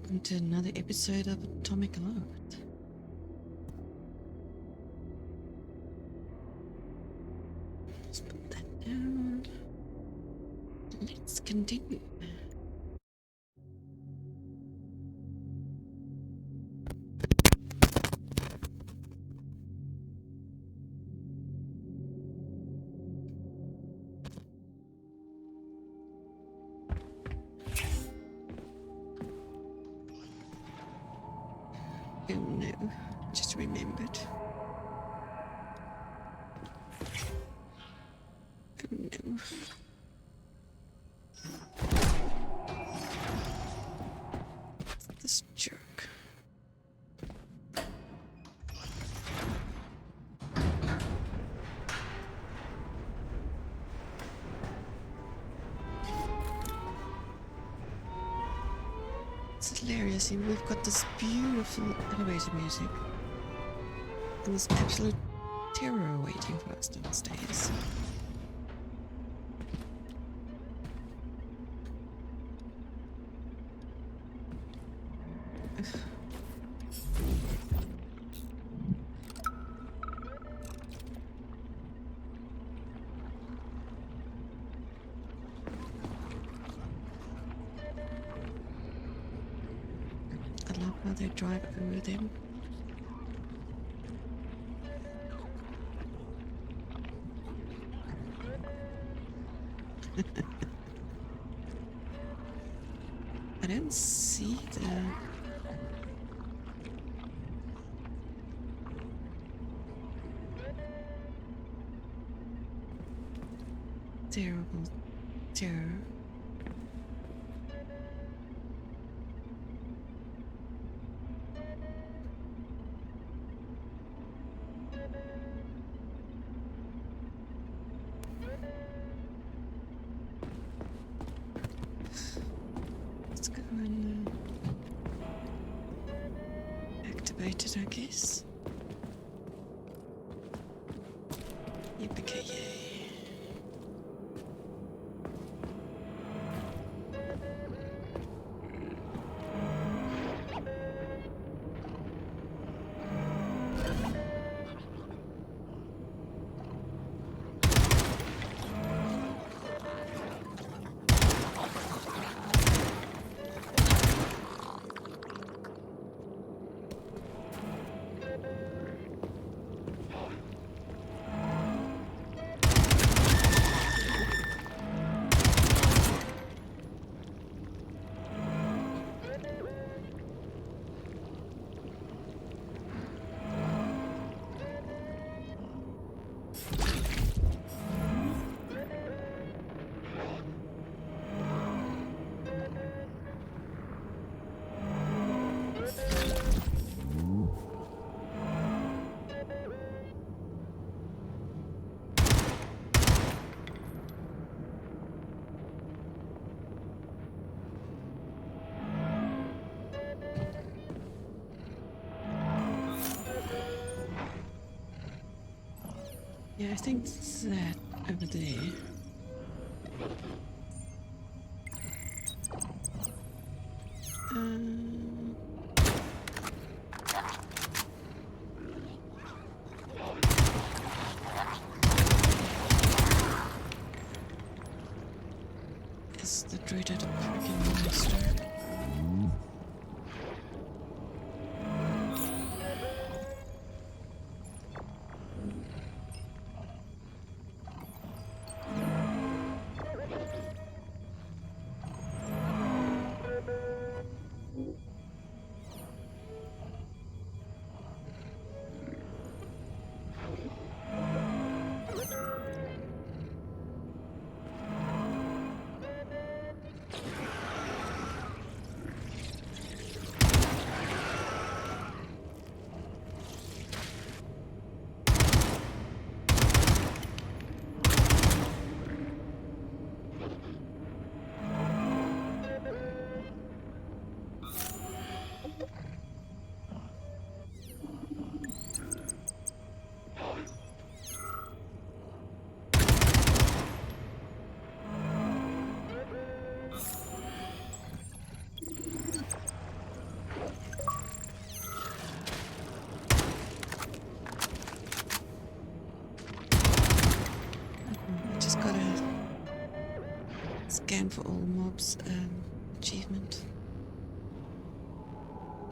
welcome to another episode of Atomic Alert. Let's put that down. Let's continue. Oh no, just remembered. Oh no. This jerk. It's hilarious. See, we've got this beautiful elevator music and this absolute terror waiting for us downstairs. I love how they drive over them. I don't see the... terrible terror. Let's go and activate it, I guess. Yippee-ki-yay. Yeah, I think it's that over there. It's the dreaded freaking monster. scan for all mobs achievement.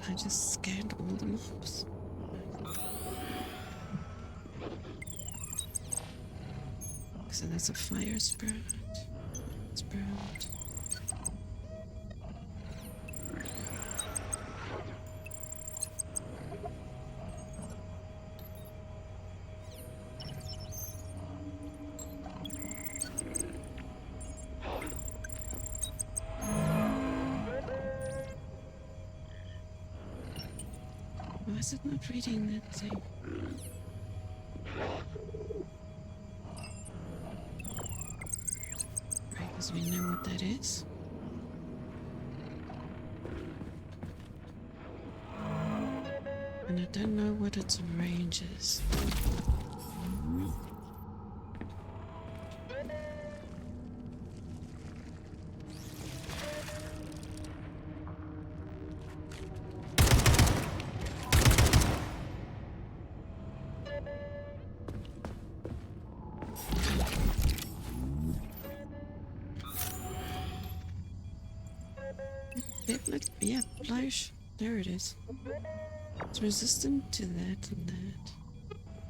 I just scanned all the mobs. So that's a fire sprout. Why is it not reading that thing? Right, because we know what that is. And I don't know what its range is. Yeah, Flash. There it is. It's resistant to that and that.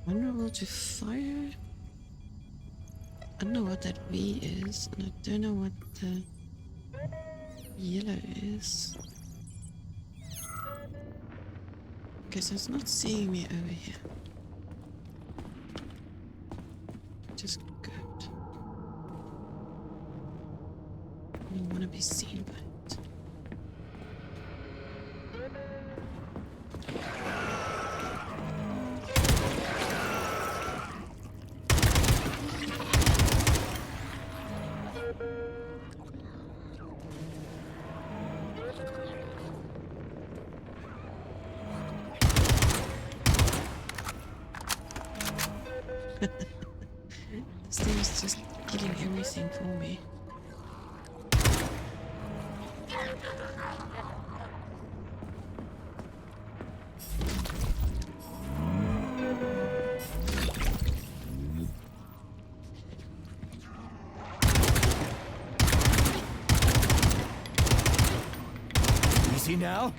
Vulnerable to fire. I don't know what that V is, and I don't know what the yellow is. Okay, so it's not seeing me over here. Just good. I don't want to be seen by it. This thing is just getting everything for me. Easy now.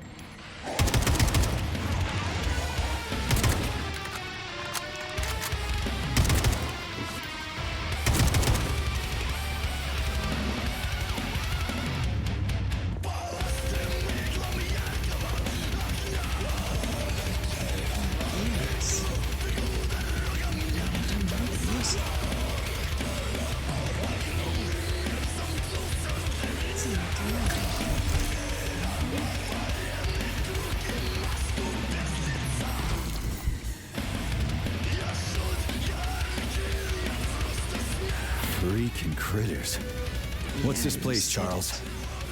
Freaking critters. What's this place, Charles?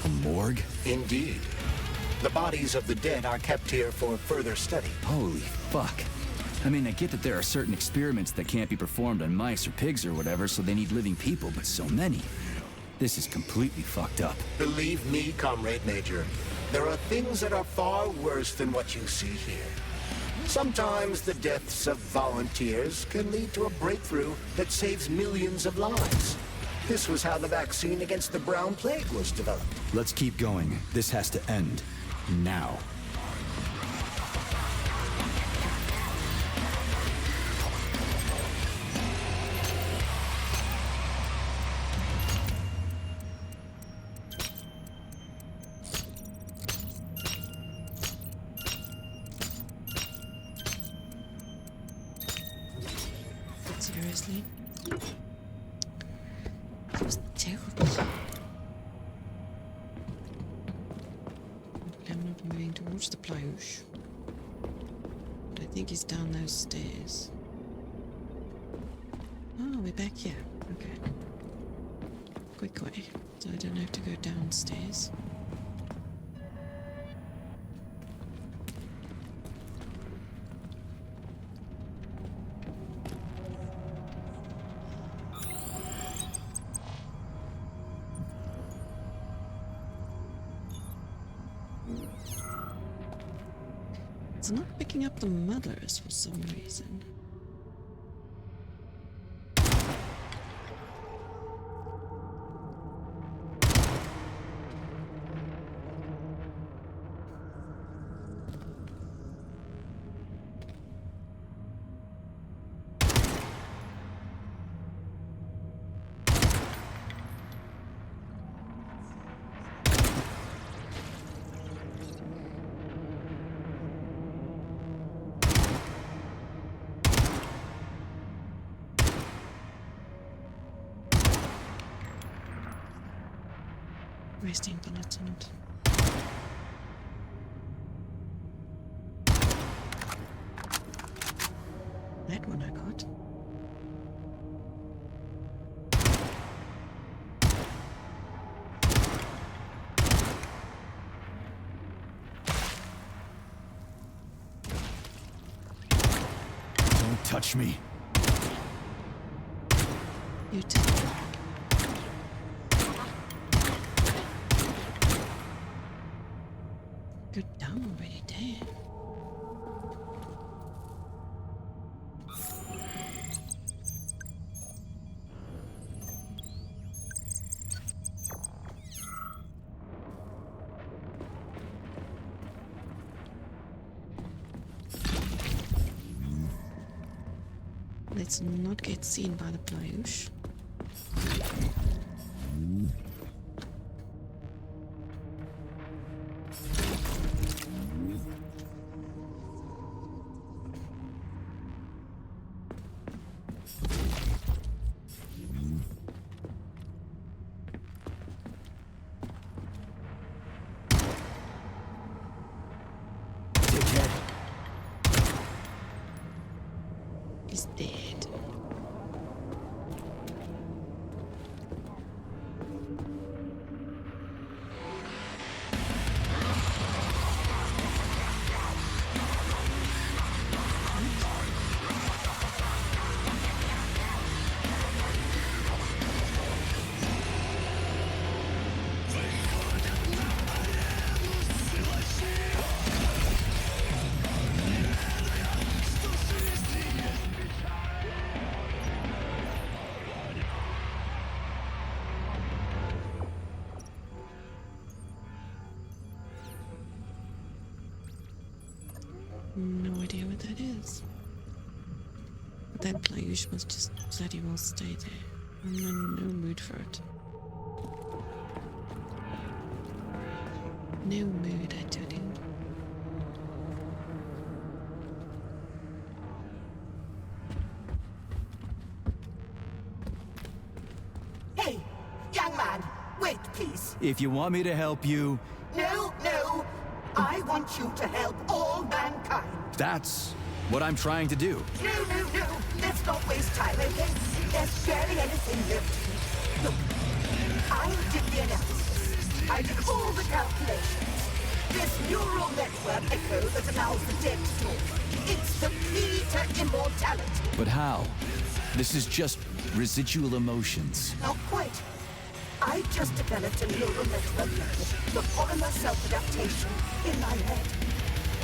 A morgue? Indeed. The bodies of the dead are kept here for further study. Holy fuck. I mean, I get that there are certain experiments that can't be performed on mice or pigs or whatever, so they need living people, but so many. This is completely fucked up. Believe me, Comrade Major, there are things that are far worse than what you see here. Sometimes the deaths of volunteers can lead to a breakthrough that saves millions of lives. This was how the vaccine against the brown plague was developed. Let's keep going. This has to end. Now. Seriously? That was terrible. I'm not moving towards the plage. But I think he's down those stairs. Oh, we're back here. Okay. Quick way, so I don't have to go downstairs. It's not picking up the mothers for some reason. wasting bullets on it. That one I got. Don't touch me. You too. You're down already, damn. Let's not get seen by the Playush. Dickhead. He's dead. No idea what that is. But that Playush must just bloody well stay there. I'm in no mood for it. No mood, I tell you. Hey, young man, wait, please. If you want me to help you, No, no. I want you to help all mankind. that's what I'm trying to do. No, no, no. Let's not waste time, okay? There's barely anything left. Look, I did the analysis. I did all the calculations. This neural network echo that allows the dead to talk. It's the key to immortality. But how? This is just residual emotions. Not quite. I just developed a neural network method for polymer self-adaptation in my head.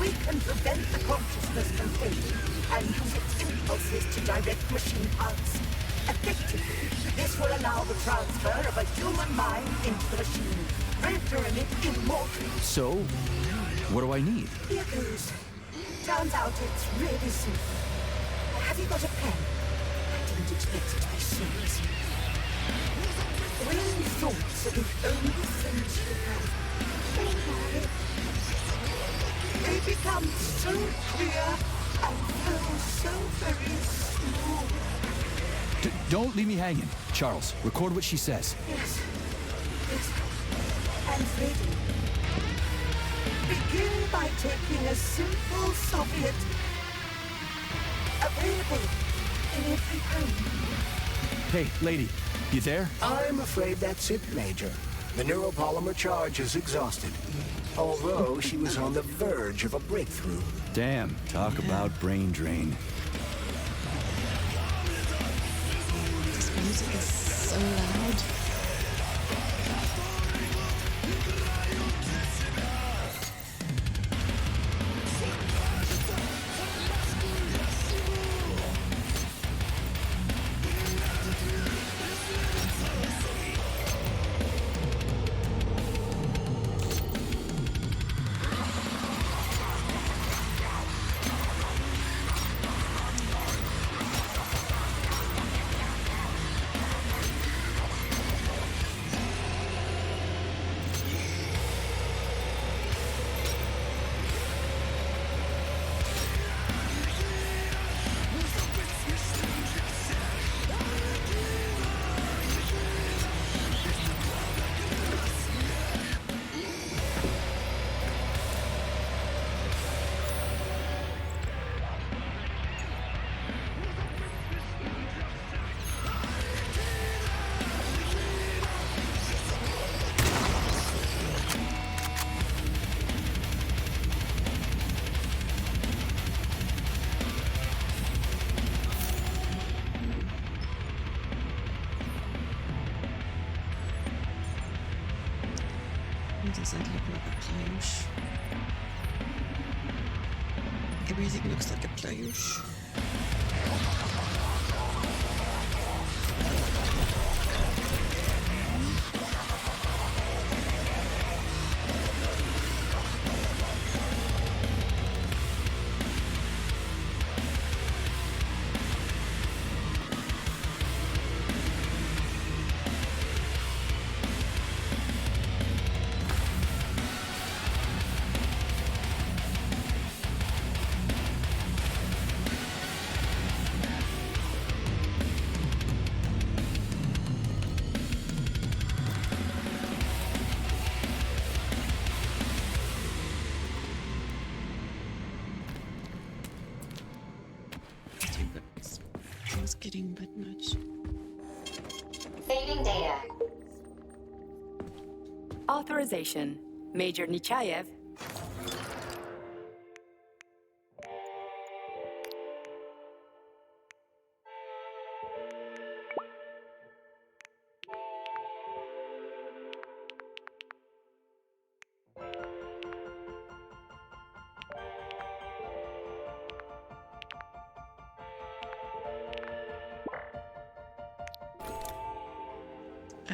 We can prevent the consciousness from fading and use its impulses to direct machine parts. Effectively, this will allow the transfer of a human mind into the machine, rendering it immortal. So, what do I need? Here goes. Turns out it's really simple. Have you got a pen? I didn't expect it to be so easy. When thoughts are the only things you have, they become so clear and flow so very smooth. Don't leave me hanging. Charles, record what she says. Yes. Yes. And ready. Begin by taking a simple Soviet available in every home. Hey, lady, you there? I'm afraid that's it, Major. The neuropolymer charge is exhausted. Although she was on the verge of a breakthrough. Damn, talk about brain drain. This music is so loud. playush. Everything looks like a playush. It's getting a bit much. Saving data. Authorization. Major Nichayev.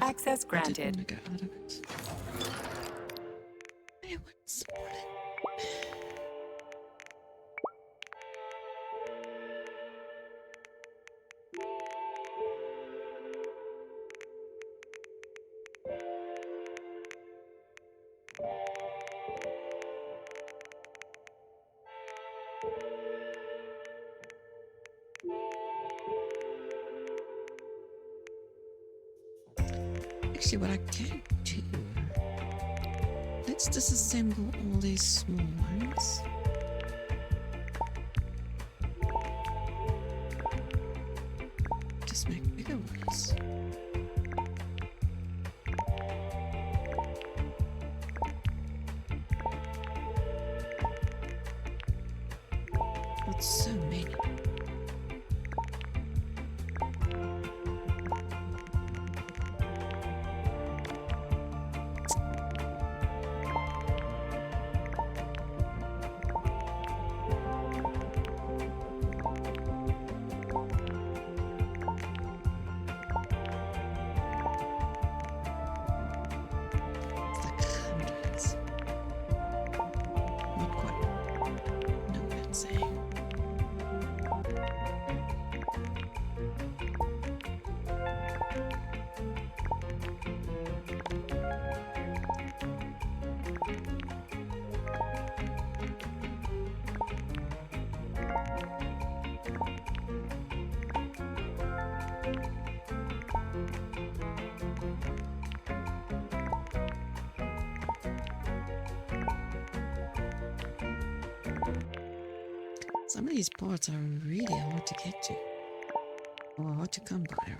Access I granted. didn't want to get out of it. I want support. Actually, what I can do, let's disassemble all these small ones. Just make bigger ones. That's so many. It's like hundreds. Not quite. No way I'm saying. Some of these parts are really hard to get to, or hard to come by.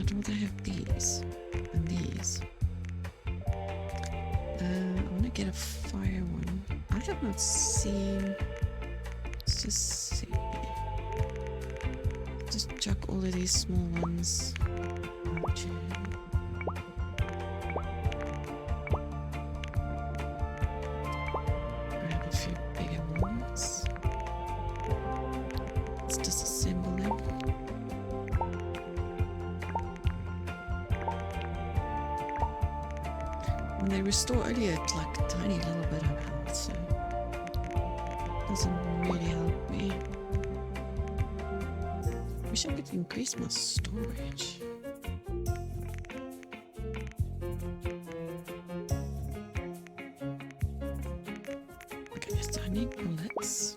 I'd rather have these than these. I want to get a fire one. I have not seen. Let's just see. Just chuck all of these small ones. Grab a few bigger ones. Let's disassemble them. When they restore earlier, it's like a tiny little bit of health, so it doesn't really help me. Wish I could increase my storage. Okay, so I need bullets.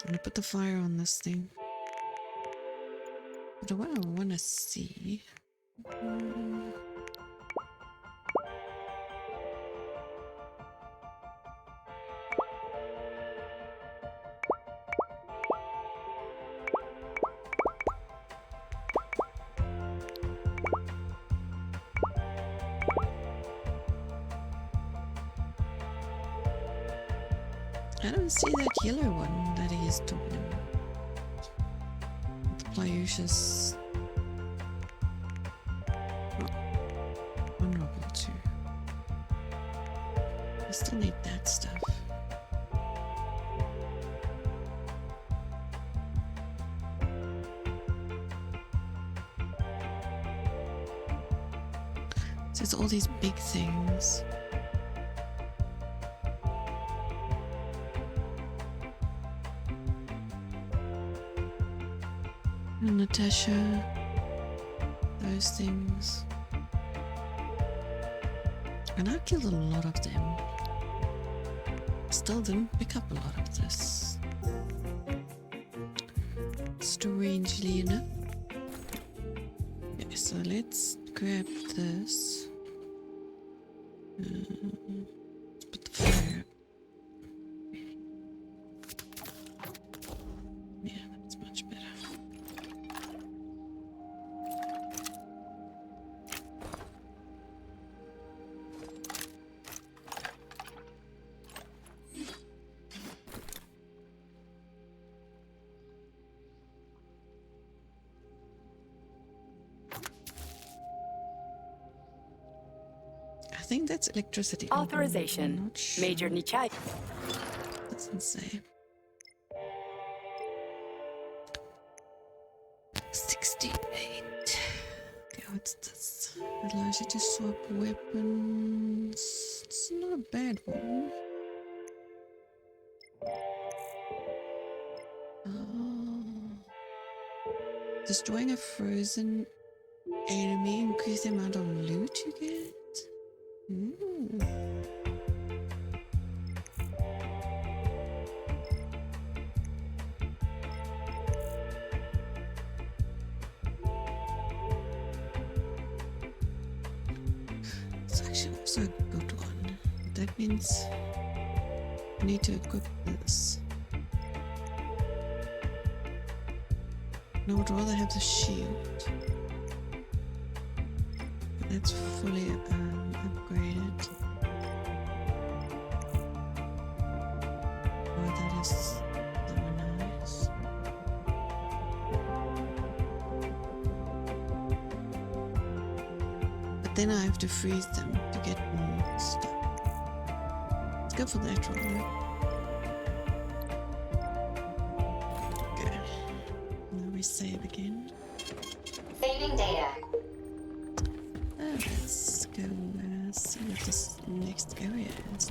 gonna put the fire on this thing. But what I want to see... I don't see that yellow one that he is talking about. The Plyushas. Vulnerable too. I still need that stuff. So it's all these big things. Natasha, those things. And I killed a lot of them. Still didn't pick up a lot of this. Strangely enough. Okay, so let's grab this. Let's put the fire. Yeah, that's much better. I think that's electricity. Authorization. I'm not sure. Major Nichai. Doesn't say. 68. Okay, what's this? It allows you to swap weapons. It's not a bad one. Destroying a frozen enemy increase the amount of loot you get. Ooh. It's actually also a good one. That means I need to equip this. I would rather have the shield. That's fully upgraded. Oh, that is so nice. But then I have to freeze them to get more stuff. Let's go for that one. Okay. Now we save again. Saving data. Let's go see what this next area is.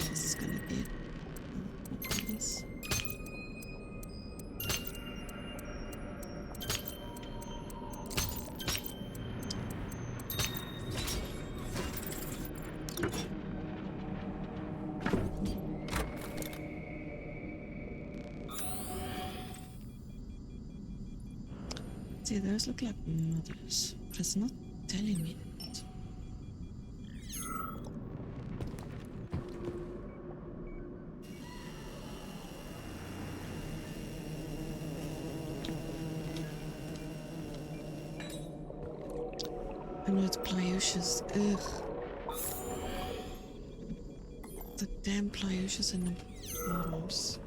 This is gonna be it. See, those look like mothers, but it's not telling me that. I know it's Plyushas. Ugh. The damn Plyushas in the bottoms.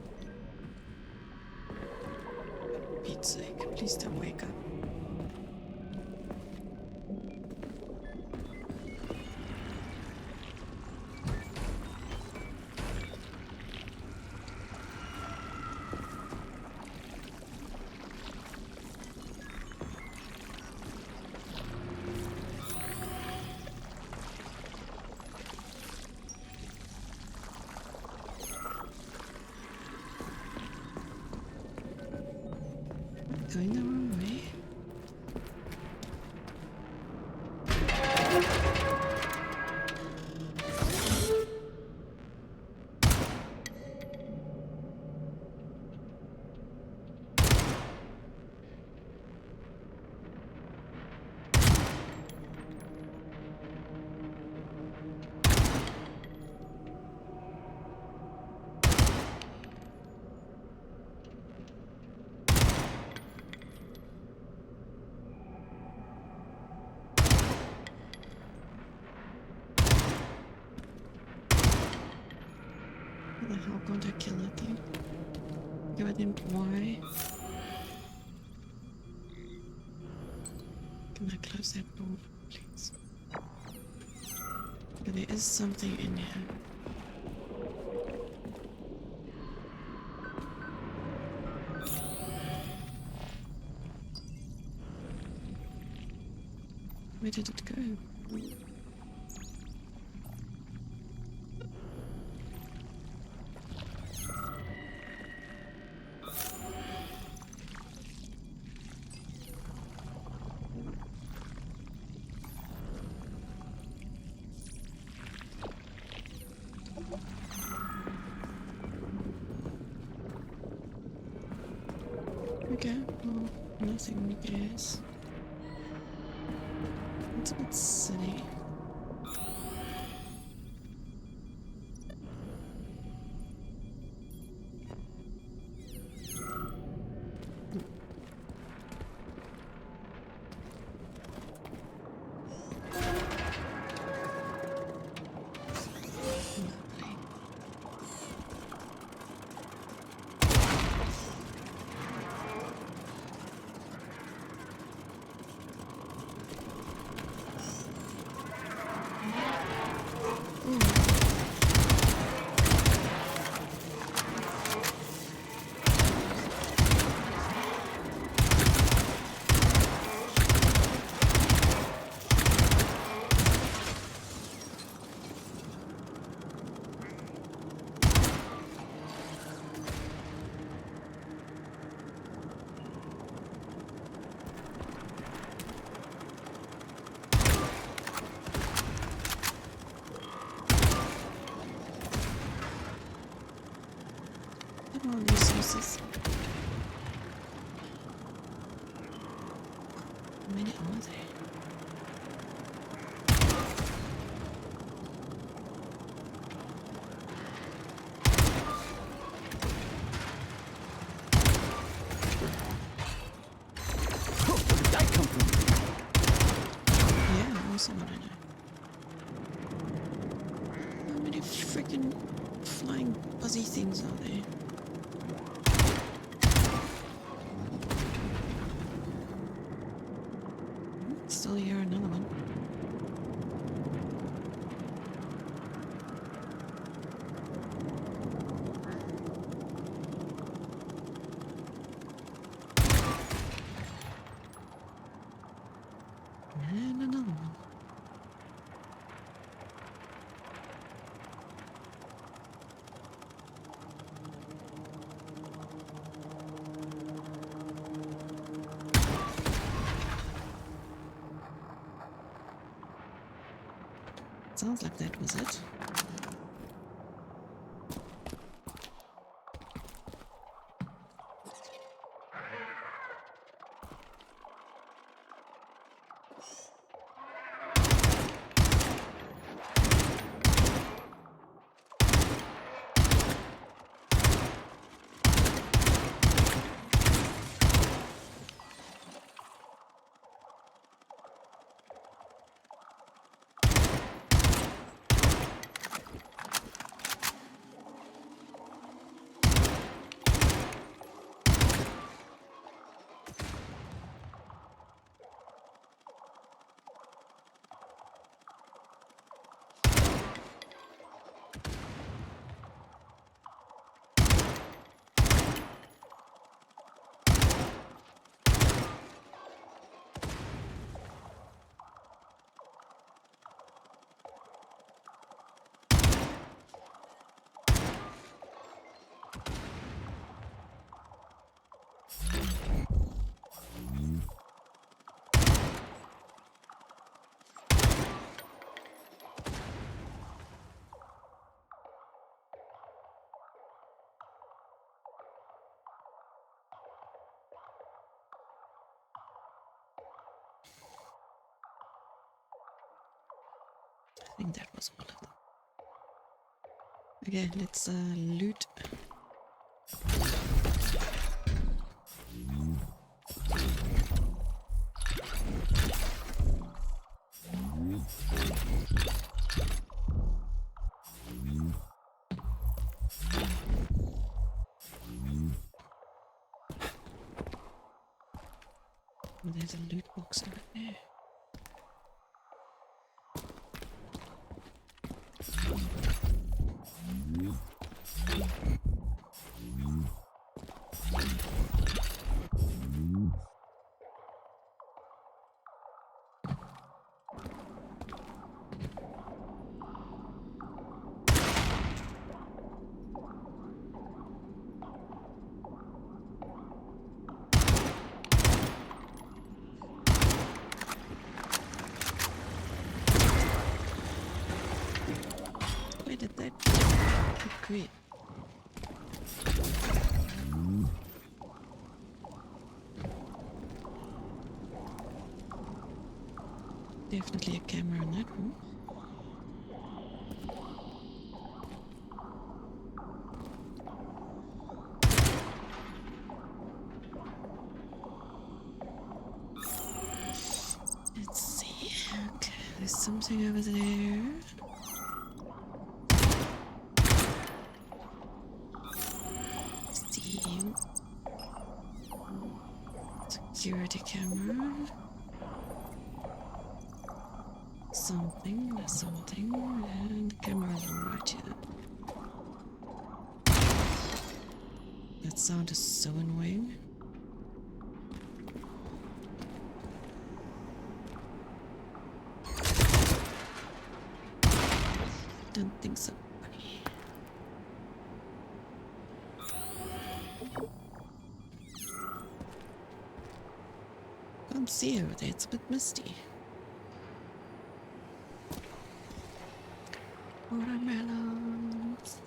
For Pete's sake, please don't wake up. Going the wrong way. something. Okay, but then why? Can I close that door, please? Okay, there is something in here. Where did it go? Okay, well, nothing, I guess. It's a bit silly. More resources. How many are there? Oh, where did that come from? Yeah, I also want to know. How many freaking flying buzzy things are there? Still hear another one. And another one. Sounds like that was it. I think that was all of them. Okay, let's loot. Oh, there's a loot box over there. Where did that go? Good grief. Definitely a camera in that room. Let's see. Okay, there's something over there. Steam. Security camera. Something, there's something, and the camera's right here. That sound is so annoying. Don't think so. Can't see over there, it's a bit misty. Watermelons.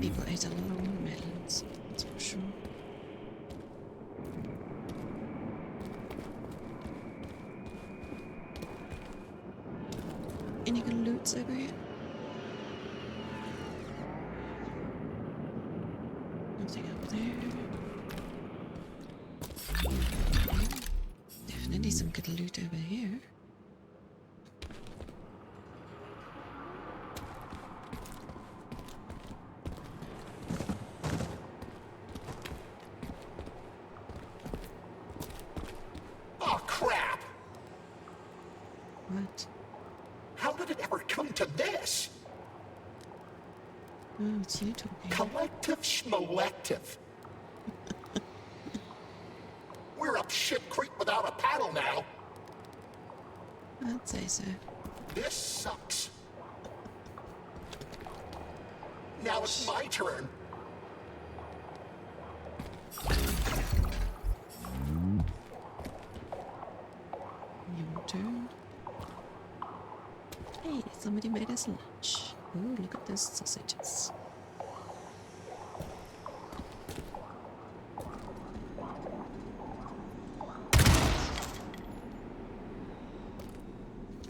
People ate a lot of watermelons, that's for sure. Any good loots over here? Nothing up there. Definitely some good loot over here. Oh, crap! What? How did it ever come to this? Oh, it's you talking. Collective schmolective. We're up shit creek without a paddle now. I'd say so. This sucks. Now it's my turn. Your turn. Hey, somebody made us lunch. Oh, look at those sausages.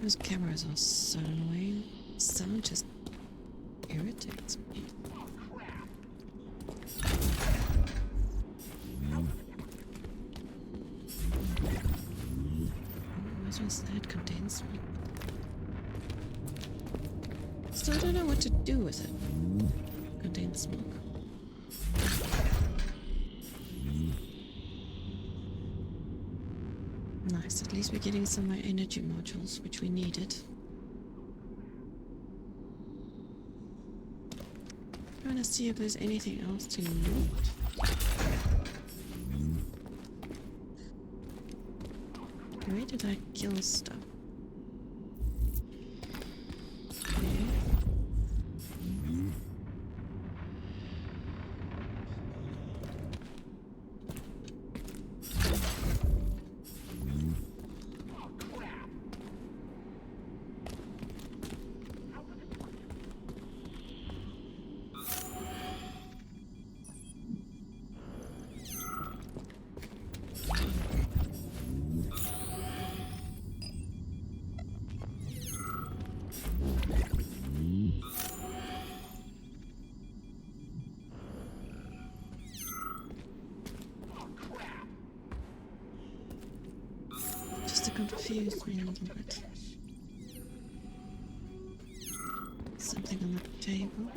Those cameras are so annoying. Sound just irritates me. What was that? Contains me. Still don't know what to do with it. Contains smoke. Nice, at least we're getting some more energy modules, which we needed. Trying to see if there's anything else to loot. Where did I kill stuff? confused me a little bit. Something on the table.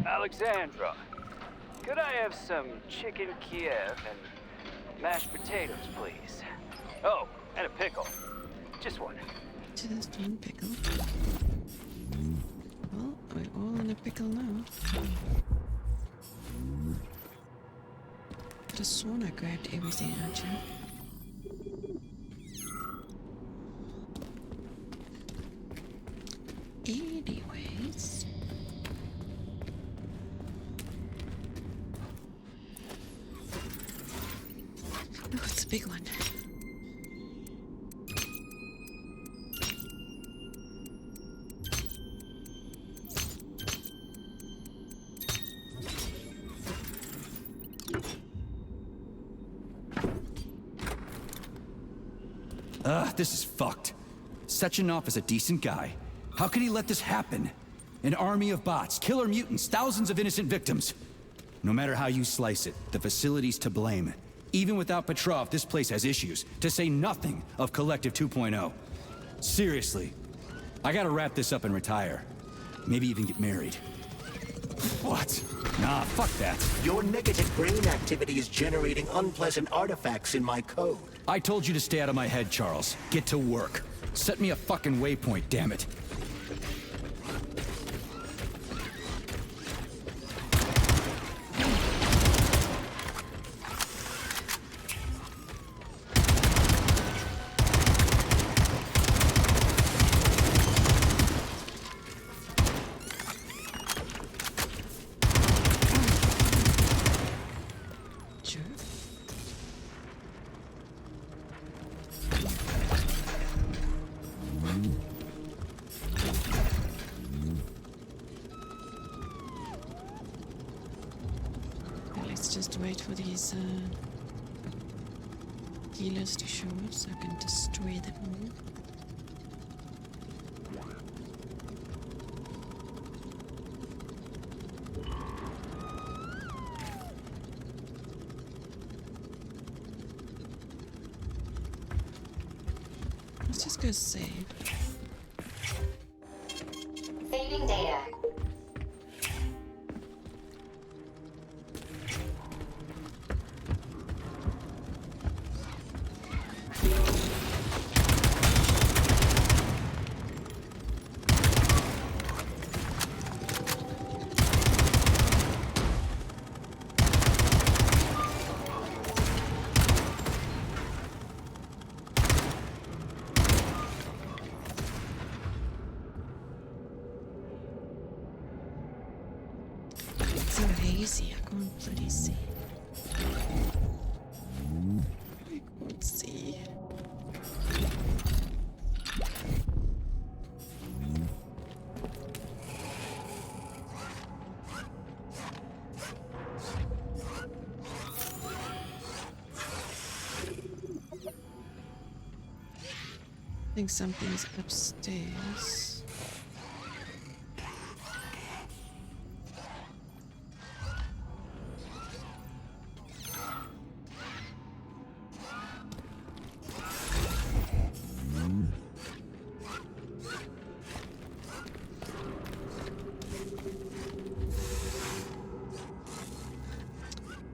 Alexandra, could I have some chicken Kiev and mashed potatoes, please? Oh, and a pickle. Just one. Just one pickle. Well, we're all in a pickle now. Could have sworn I grabbed everything out here. Anyways. Oh, it's a big one. This is fucked. Sechenov is a decent guy. How could he let this happen? An army of bots, killer mutants, thousands of innocent victims. No matter how you slice it, the facility's to blame. Even without Petrov, this place has issues, to say nothing of Collective 2.0. Seriously, I gotta wrap this up and retire. Maybe even get married. What? Nah, fuck that. Your negative brain activity is generating unpleasant artifacts in my code. I told you to stay out of my head, Charles. Get to work. Set me a fucking waypoint, damn it. Just wait for these healers to show up so I can destroy them all. Let's just go save. Saving data. So hazy, I can't bloody see. I can't see. I think something's upstairs.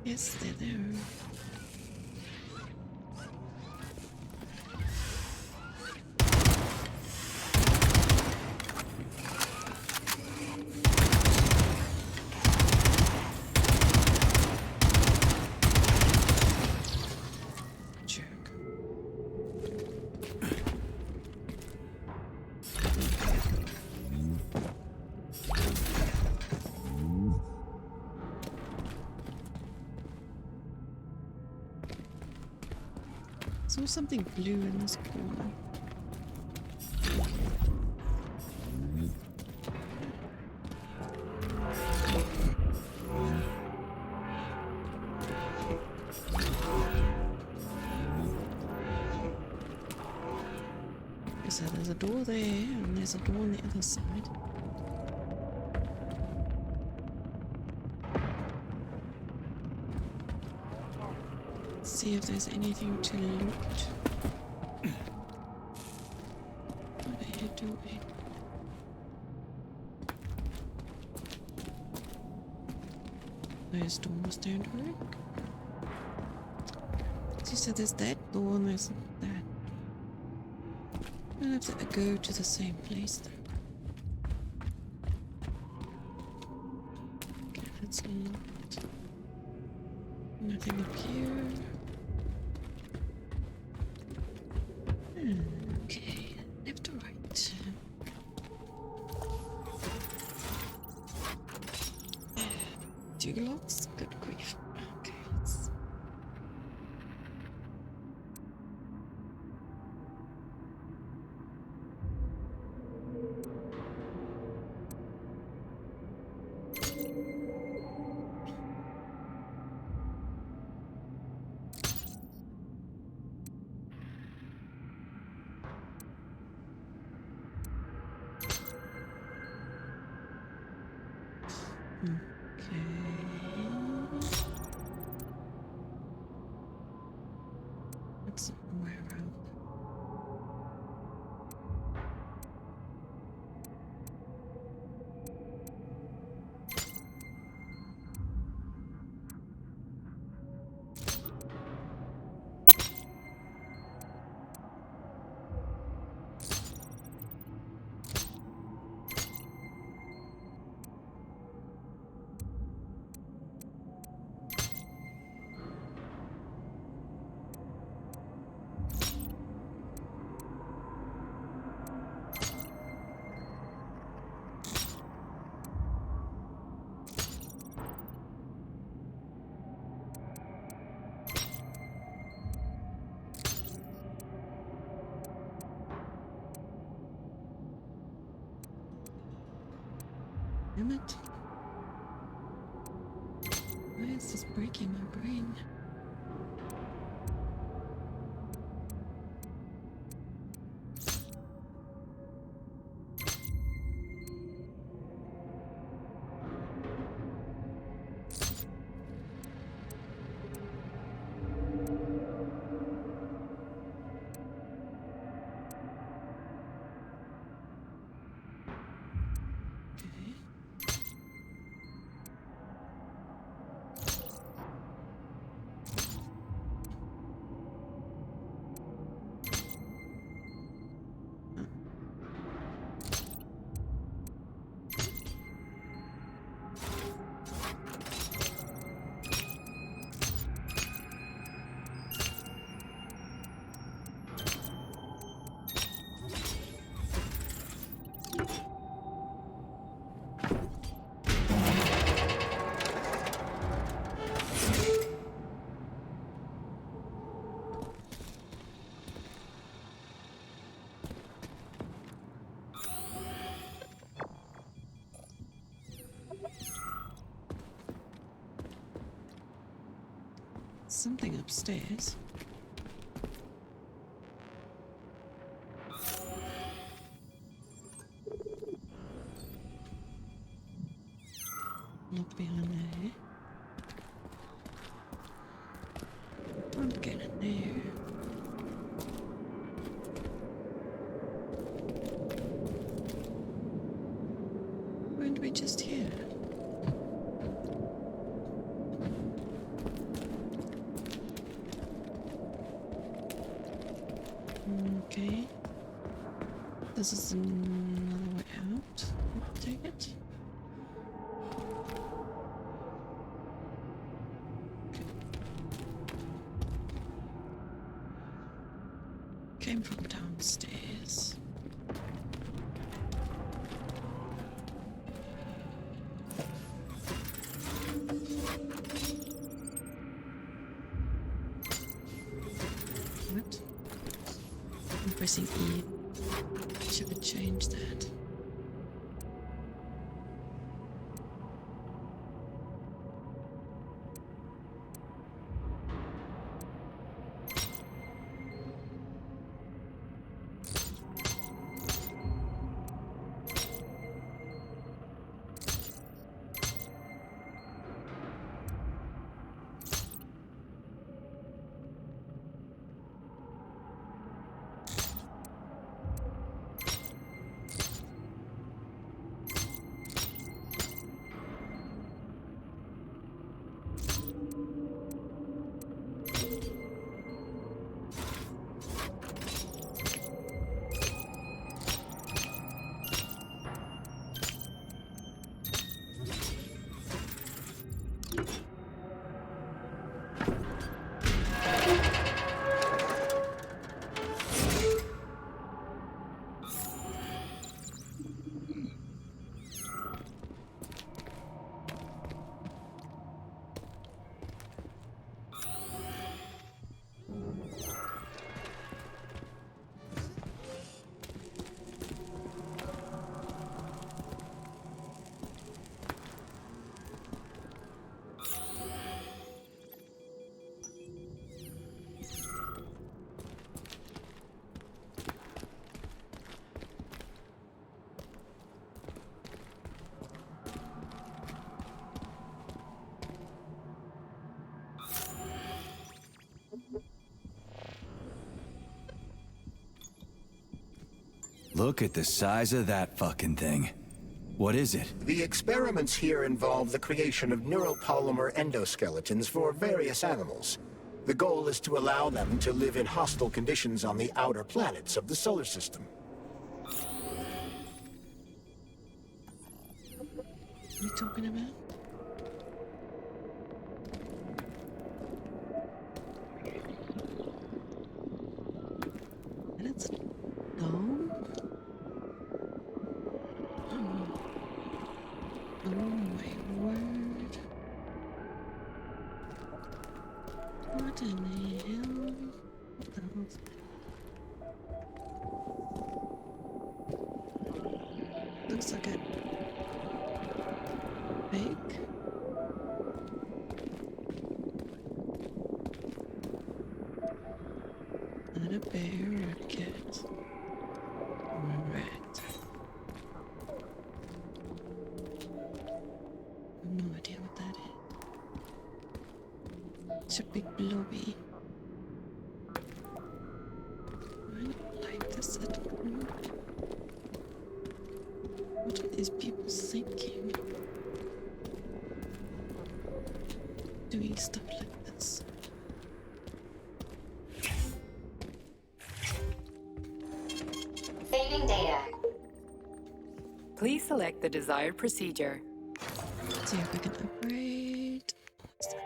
Yes, they're there. Jerk. Saw something blue in this corner. So there's a door there, and there's a door on the other side. see if there's anything to loot. What are you doing? Those doors don't work. She said there's that door and there's that. I'll have to go to the same place then. Okay, that's locked. Nothing up here. Okay, left or right? Two locks? Good grief. Okay, let's... That's somewhere around. Damn it. Why is this breaking my brain? Something upstairs. Not behind there. Can't get in there. Weren't we just here? Okay. This is another way out. Take it. Okay. Came from downstairs. What? I'm pressing E. Should change that. Look at the size of that fucking thing. What is it? The experiments here involve the creation of neuropolymer endoskeletons for various animals. The goal is to allow them to live in hostile conditions on the outer planets of the solar system. What are we talking about? Let's go. Oh my word. What in the hell? What the hell's that? Looks like a fake. Not a bear or a cat. Or a rat. No idea what that is. It's a big blobby. I don't like this at all. What are these people thinking? Doing stuff like this. Saving data. Please select the desired procedure. Let's see if we can upgrade. What's that?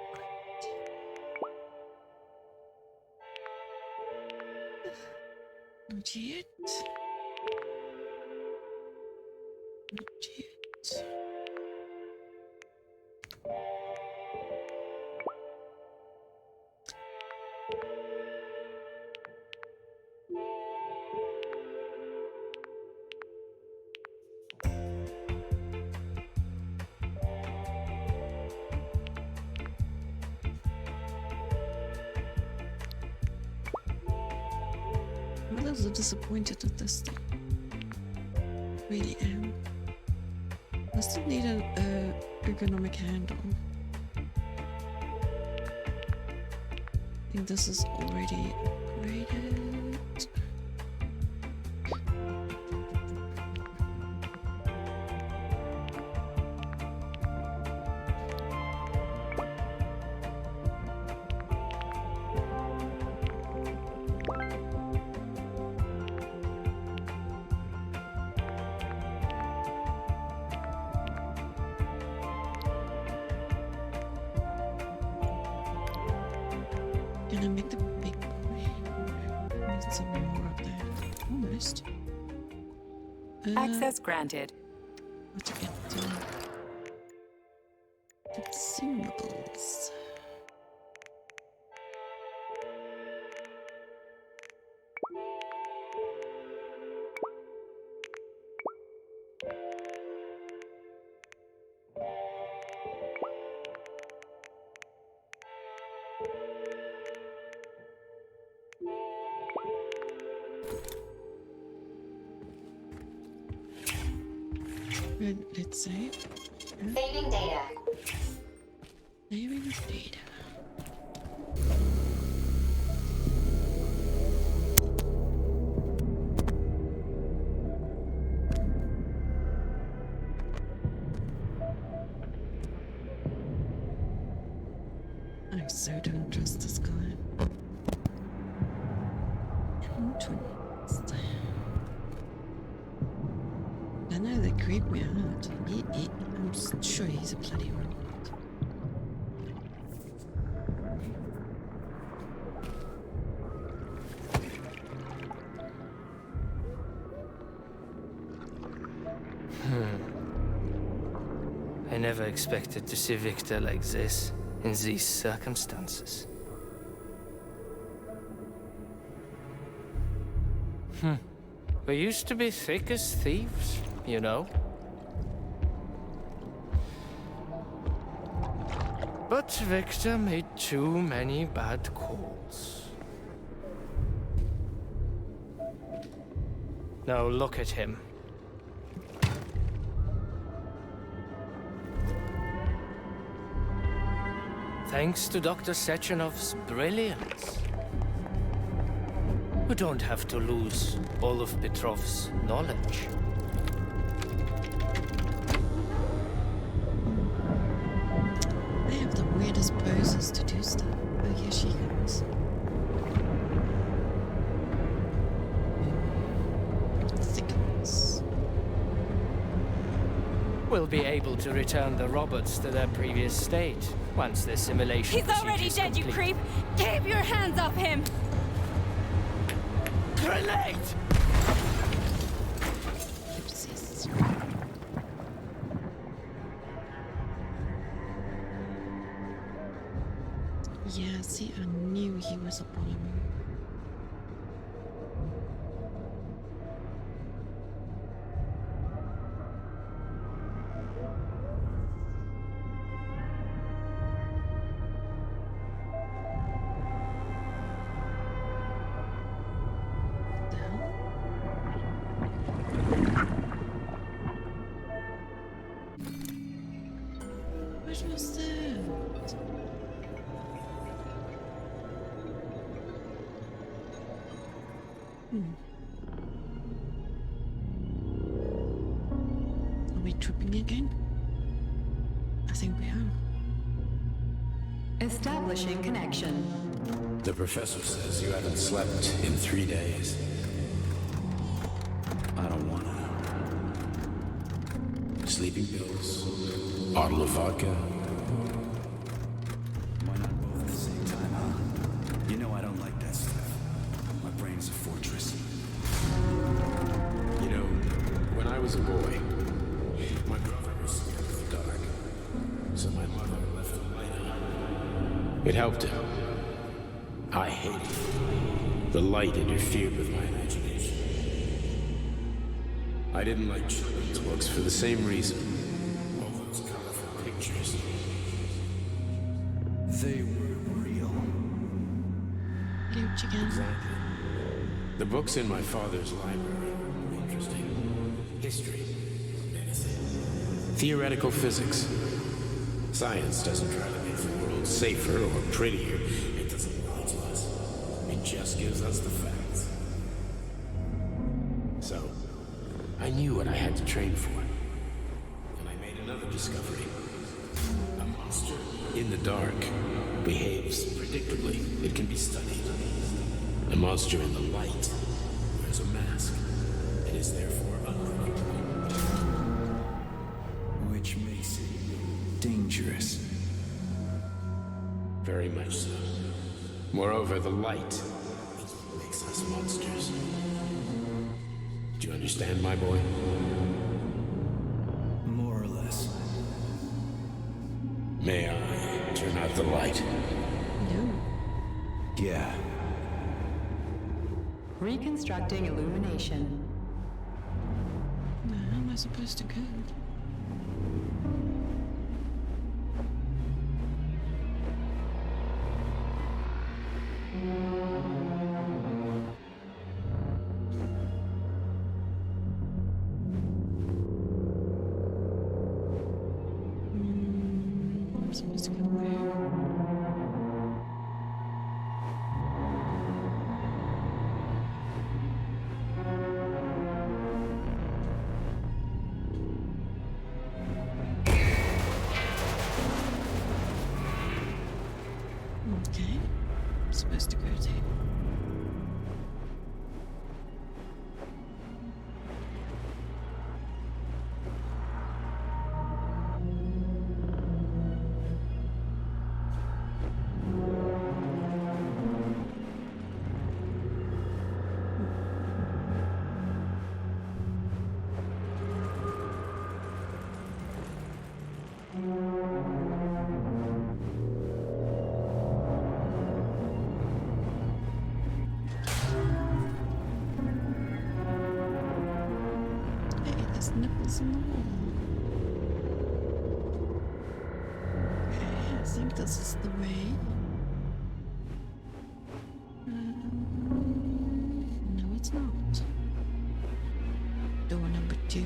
Not yet. Not yet. I'm a little disappointed at this thing. Really am. I still need an ergonomic handle. I think this is already upgraded. Gonna make the big boy. Need some more of that. Almost. Access granted. What to get to? Consumables. Let's save. Saving data. Saving data. I so don't trust this guy. M20s. I know they creep me out. I'm sure he's a bloody one. I never expected to see Victor like this, in these circumstances. We used to be thick as thieves, you know. But Victor made too many bad calls. Now look at him. Thanks to Dr. Sechenov's brilliance. We don't have to lose all of Petrov's knowledge. They have the weirdest poses to do stuff. Oh, here she comes. Thickens. We'll be able to return the robots to their previous state once the simulation He's already dead, you creep! Keep your hands off him! Grenade! Oopsies. Yeah, see, I knew he was a polymer. What was that? Are we tripping again? I think we are. Establishing connection. The professor says you haven't slept in 3 days. I don't wanna. Sleeping pills, bottle of vodka. Why not both at the same time, huh? You know I don't like that stuff. My brain's a fortress. You know, when I was a boy, my brother was scared of the dark. So my mother left the light on. It helped him. I hated it. The light interfered with my imagination. I didn't like children's books for the same reason. All those colorful pictures. They were real. Huge again. Exactly. The books in my father's library were interesting. History, medicine, theoretical physics. Science doesn't try to make the world safer or prettier. It doesn't lie to us. It just gives us the facts. So, I knew what I had to train for. And I made another discovery. A monster in the dark behaves predictably. It can be studied. A monster in the light wears a mask and is therefore unpredictable. Which makes it dangerous. Very much so. Moreover, the light is what makes us monsters. Do you understand, my boy? More or less. May I turn out the light? No. Yeah. Reconstructing illumination. How am I supposed to go? I'm supposed to go where? Okay. I'm supposed to go there. Hey, there's nipples in the wall. Okay, I think this is the way. No, it's not. Door number 2.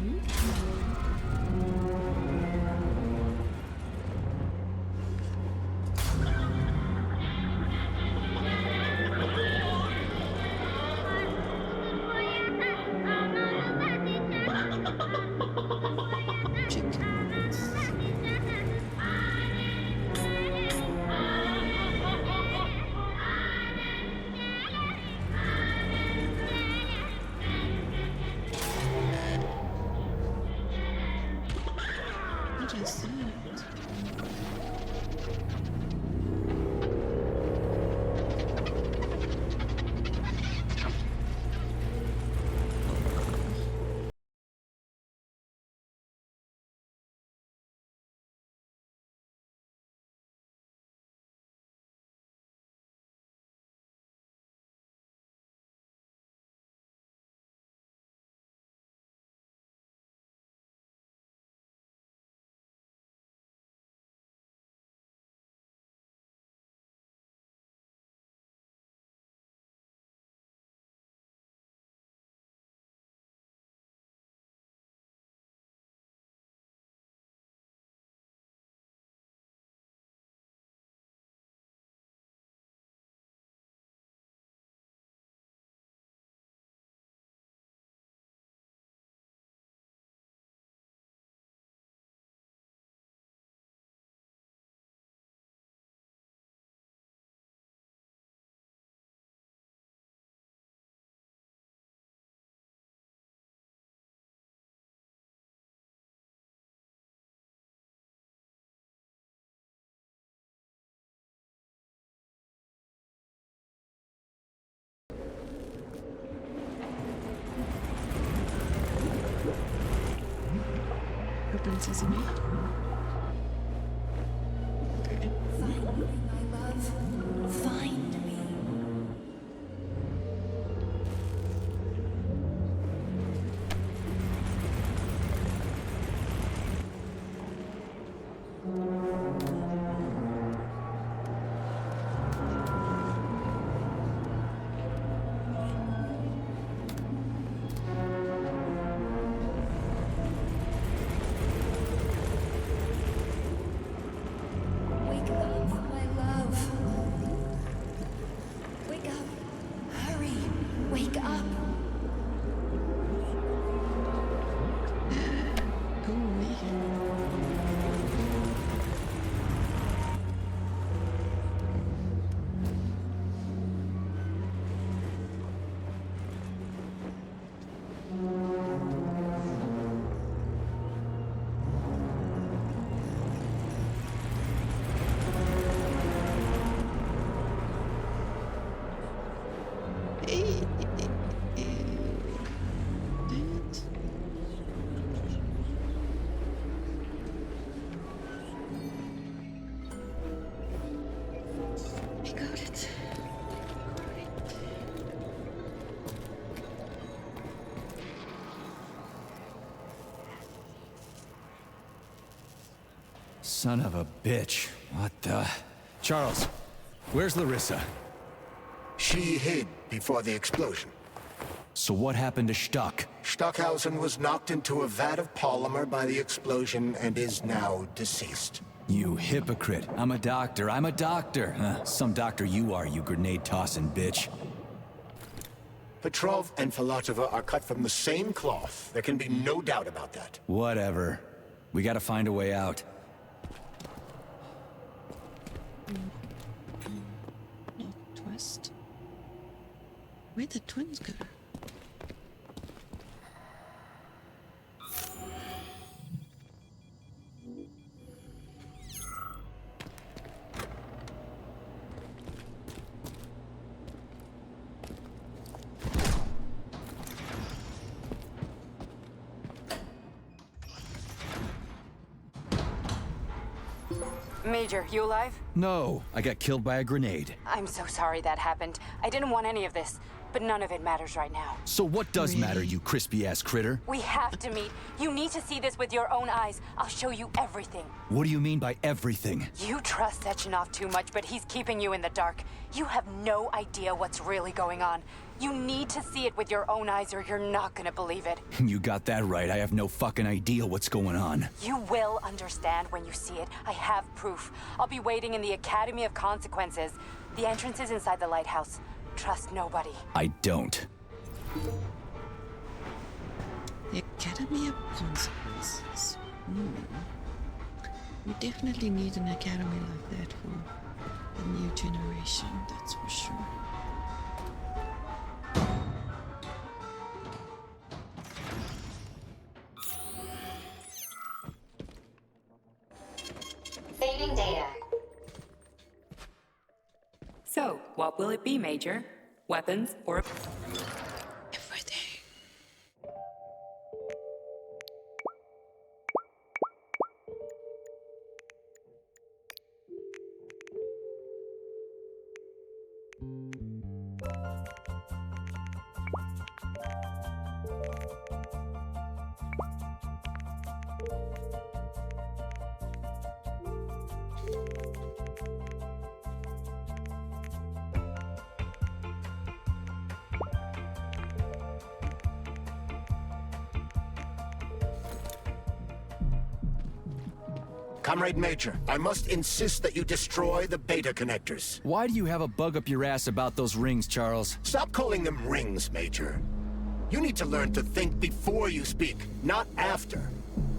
open sesame. Okay. Find me, my love. Find me. Wake up, my love. Wake up. Hurry. Wake up. Go away. I got it. Son of a bitch. What the... Charles, where's Larissa? She hid before the explosion. So what happened to Stuck? Stockhausen was knocked into a vat of polymer by the explosion and is now deceased. You hypocrite. I'm a doctor. I'm a doctor. Huh, some doctor you are, you grenade-tossing bitch. Petrov and Filatova are cut from the same cloth. There can be no doubt about that. Whatever. We gotta find a way out. Northwest. Where'd the twins go? Major, you alive? No, I got killed by a grenade. I'm so sorry that happened. I didn't want any of this, but none of it matters right now. So what does matter, you crispy-ass critter? We have to meet. You need to see this with your own eyes. I'll show you everything. What do you mean by everything? You trust Sechenov too much, but he's keeping you in the dark. You have no idea what's really going on. You need to see it with your own eyes or you're not gonna believe it. You got that right. I have no fucking idea what's going on. You will understand when you see it. I have proof. I'll be waiting in the Academy of Consequences. The entrance is inside the lighthouse. Trust nobody. I don't. The Academy of Consequences. We definitely need an academy like that for the new generation, that's for sure. Saving data. So, what will it be, Major? Weapons or... Everything. Comrade Major, I must insist that you destroy the beta connectors. Why do you have a bug up your ass about those rings, Charles? Stop calling them rings, Major. You need to learn to think before you speak, not after.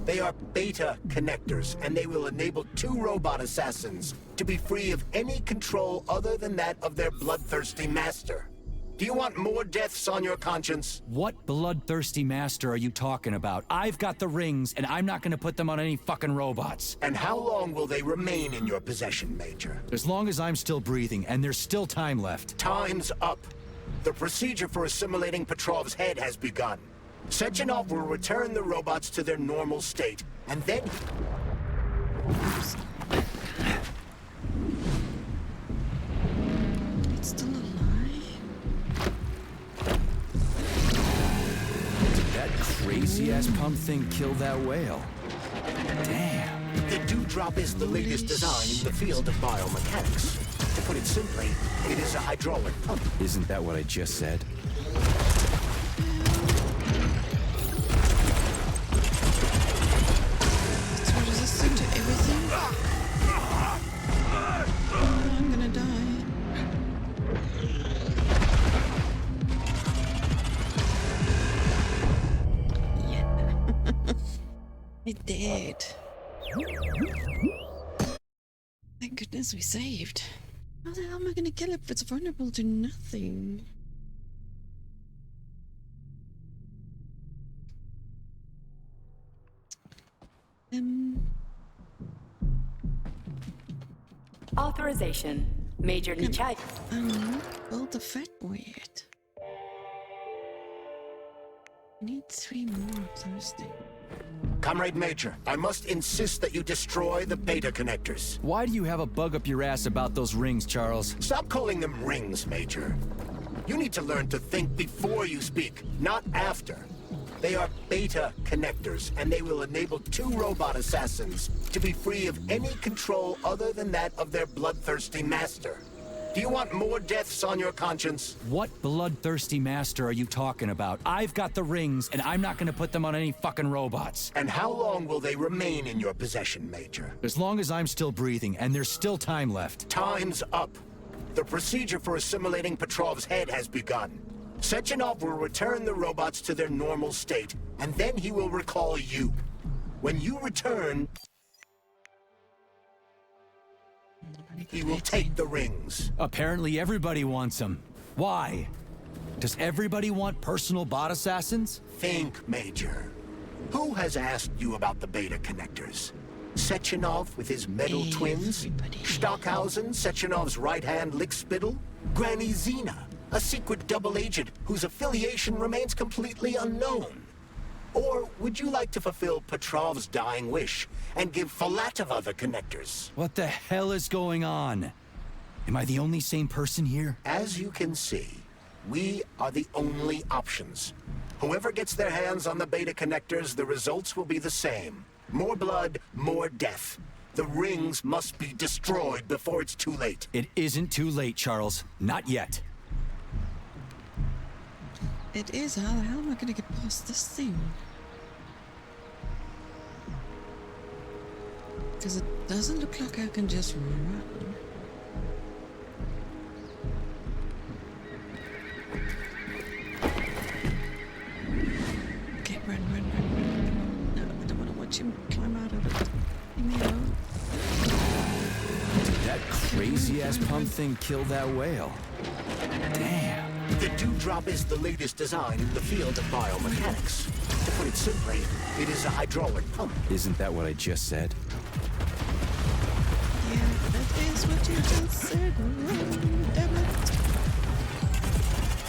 They are beta connectors, and they will enable 2 robot assassins to be free of any control other than that of their bloodthirsty master. Do you want more deaths on your conscience? What bloodthirsty master are you talking about? I've got the rings, and I'm not gonna put them on any fucking robots. And how long will they remain in your possession, Major? As long as I'm still breathing, and there's still time left. Time's up. The procedure for assimilating Petrov's head has begun. Sechenov will return the robots to their normal state, and then... It's still alive? Did that crazy-ass pump thing kill that whale? Damn. The dewdrop is the latest design in the field of biomechanics. To put it simply, it is a hydraulic pump. Isn't that what I just said? It's resistant to everything. I'm gonna die. Yeah. I did. Thank goodness we saved. How the hell am I gonna kill it if it's vulnerable to nothing? Authorization. Major Nichai. Build the fat boy yet. I need 3 more of those things. Comrade Major, I must insist that you destroy the beta connectors. Why do you have a bug up your ass about those rings, Charles? Stop calling them rings, Major. You need to learn to think before you speak, not after. They are beta connectors, and they will enable 2 robot assassins to be free of any control other than that of their bloodthirsty master. Do you want more deaths on your conscience? What bloodthirsty master are you talking about? I've got the rings, and I'm not gonna put them on any fucking robots. And how long will they remain in your possession, Major? As long as I'm still breathing, and there's still time left. Time's up. The procedure for assimilating Petrov's head has begun. Sechenov will return the robots to their normal state, and then he will recall you. When you return, he will take the rings. Apparently everybody wants them. Why? Does everybody want personal bot assassins? Think, Major. Who has asked you about the beta connectors? Sechenov with his metal twins? Stockhausen, Sechenov's right-hand lickspittle? Granny Xena, a secret double agent whose affiliation remains completely unknown? Or would you like to fulfill Petrov's dying wish and give Filatova the connectors? What the hell is going on? Am I the only sane person here? As you can see, we are the only options. Whoever gets their hands on the beta connectors, the results will be the same. More blood, more death. The rings must be destroyed before it's too late. It isn't too late, Charles. Not yet. It is. How the hell am I gonna get past this thing? Because it doesn't look like I can just run. Okay, run. No, I don't want to watch him climb out of it. Leave me alone. Did that crazy-ass pump thing kill that whale? Damn. The dewdrop is the latest design in the field of biomechanics. To put it simply, it is a hydraulic pump. Isn't that what I just said? Yeah, that is what you just said. Damn it.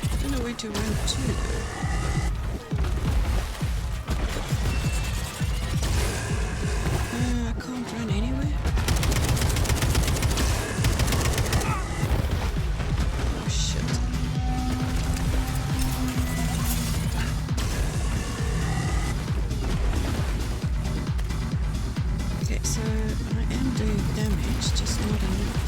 I don't know where to run to. I can't run anywhere. Oh shit. Okay, so I am doing damage, just not enough.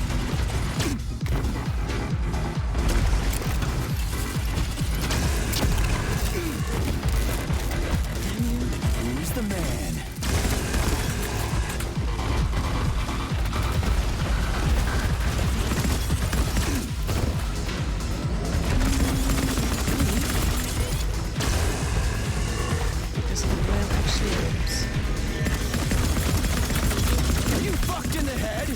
Who's the man? Because the whale actually lives. Are you fucked in the head?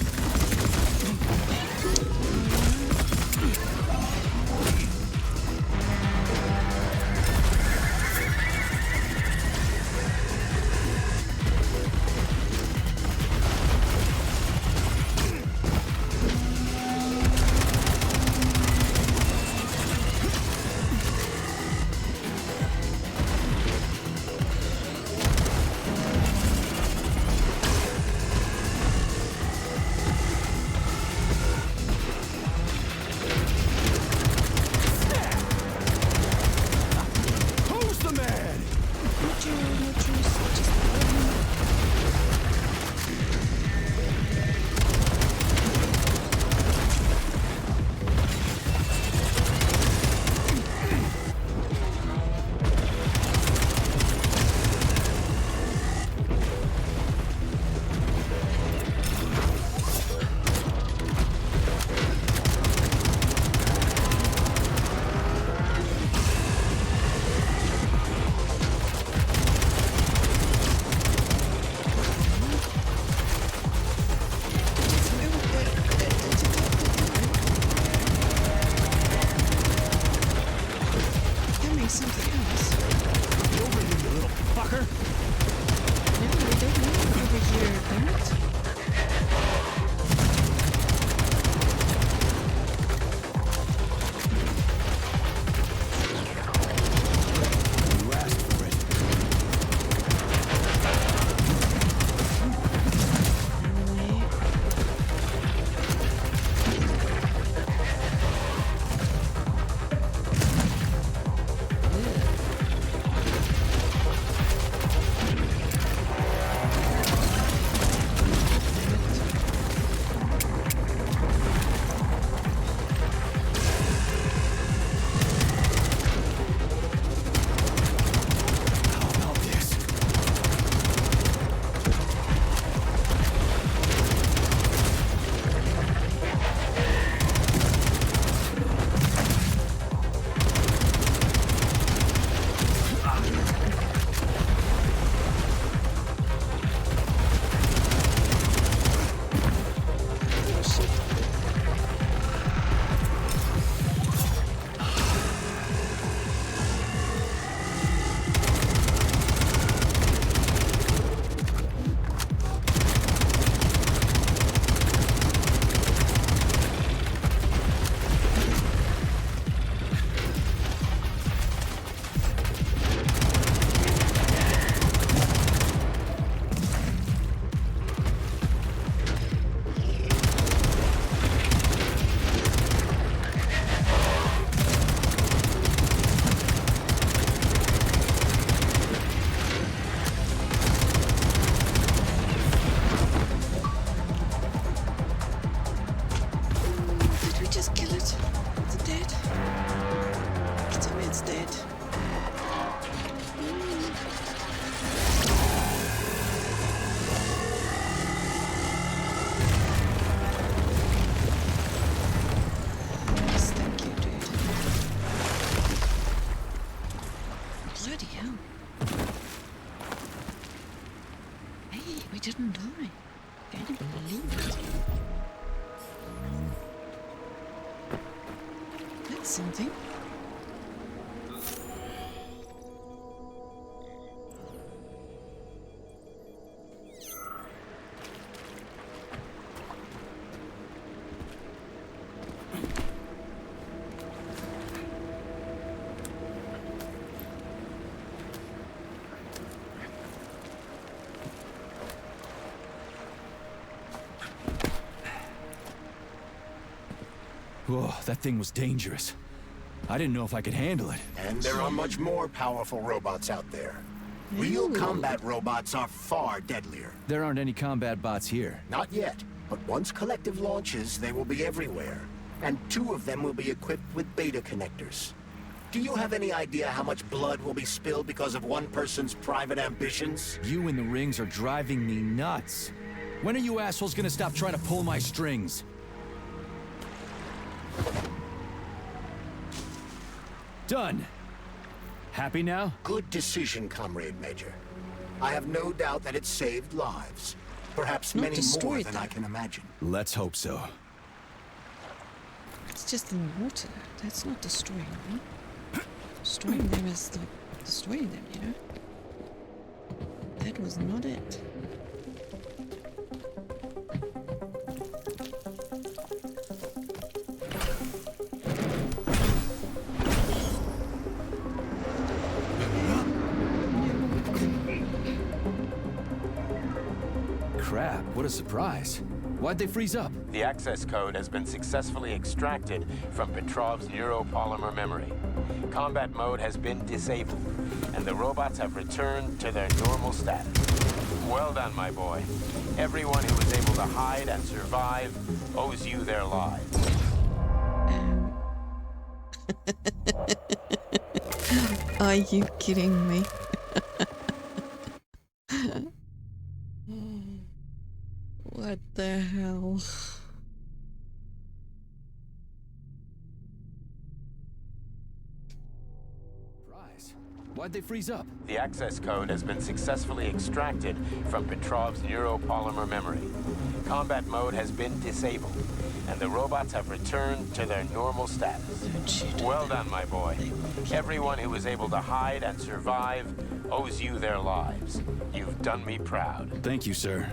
Bloody hell. Hey, we didn't die. Can you believe it? That's something. Whoa, that thing was dangerous. I didn't know if I could handle it. And there are much more powerful robots out there. Real combat robots are far deadlier. There aren't any combat bots here. Not yet, but once Collective launches, they will be everywhere. And 2 of them will be equipped with beta connectors. Do you have any idea how much blood will be spilled because of one person's private ambitions? You in the rings are driving me nuts. When are you assholes gonna stop trying to pull my strings? Done. Happy now? Good decision, Comrade Major. I have no doubt that it saved lives. Perhaps Not many more destroyed than them. I can imagine. Let's hope so. It's just in the water. That's not destroying them. Destroying them is like destroying them, you know? That was not it. Crap, what a surprise. Why'd they freeze up? The access code has been successfully extracted from Petrov's neuropolymer memory. Combat mode has been disabled, and the robots have returned to their normal status. Well done, my boy. Everyone who was able to hide and survive owes you their lives. Are you kidding me? What the hell? Surprise. Why'd they freeze up? The access code has been successfully extracted from Petrov's neuropolymer memory. Combat mode has been disabled, and the robots have returned to their normal status. Well done, my boy. Everyone who was able to hide and survive owes you their lives. You've done me proud. Thank you, sir.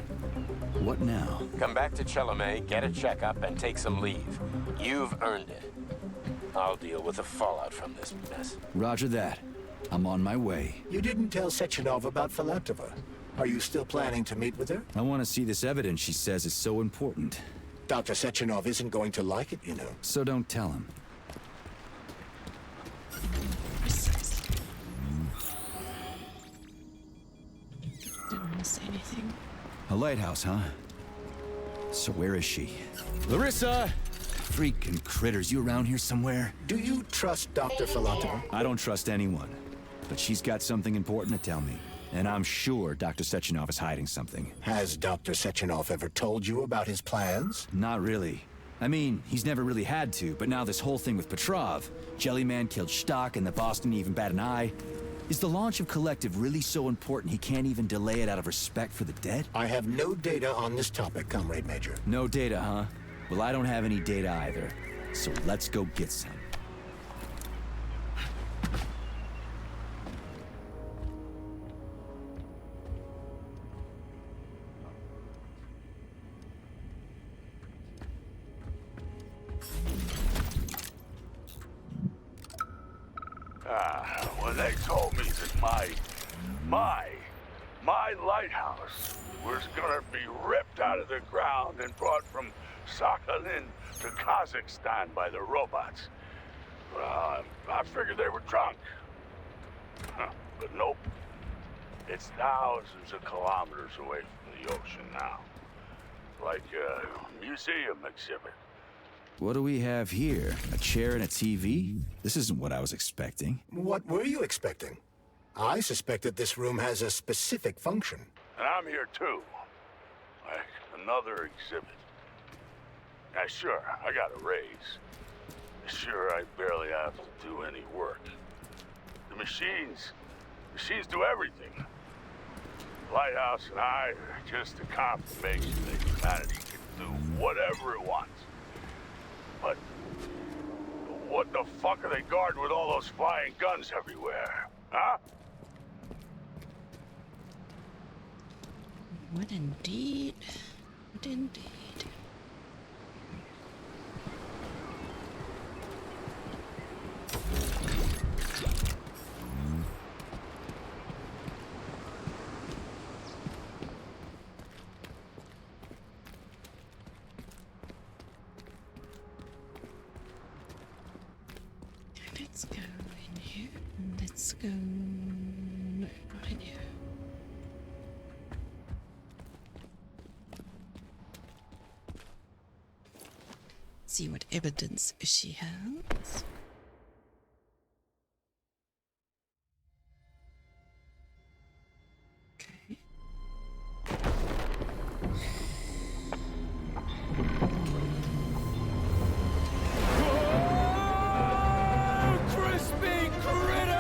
What now? Come back to Chelome, get a checkup, and take some leave. You've earned it. I'll deal with the fallout from this mess. Roger that. I'm on my way. You didn't tell Sechenov about Filatova. Are you still planning to meet with her? I want to see this evidence she says is so important. Dr. Sechenov isn't going to like it, you know. So don't tell him. Didn't want to say anything. A lighthouse, huh? So where is she? Larissa! Freaking critters, you around here somewhere? Do you trust Dr. Filatova? I don't trust anyone. But she's got something important to tell me. And I'm sure Dr. Sechenov is hiding something. Has Dr. Sechenov ever told you about his plans? Not really. I mean, he's never really had to, but now this whole thing with Petrov, Jellyman killed Stock and the boss didn't even bat an eye. Is the launch of Collective really so important he can't even delay it out of respect for the dead? I have no data on this topic, Comrade Major. No data, huh? Well, I don't have any data either. So let's go get some. When they told me that my lighthouse was gonna be ripped out of the ground and brought from Sakhalin to Kazakhstan by the robots, I figured they were drunk. But nope. It's thousands of kilometers away from the ocean now. Like a museum exhibit. What do we have here? A chair and a TV? This isn't what I was expecting. What were you expecting? I suspected this room has a specific function. And I'm here too. Like another exhibit. Now sure, I got a raise. Sure, I barely have to do any work. The machines, Machines do everything. Lighthouse and I are just a confirmation that humanity can do whatever it wants. But what the fuck are they guarding with all those flying guns everywhere? Huh? What indeed? What indeed? Let's go in here. Let's go. No, not in here. See what evidence she has. Okay. Crispy critters!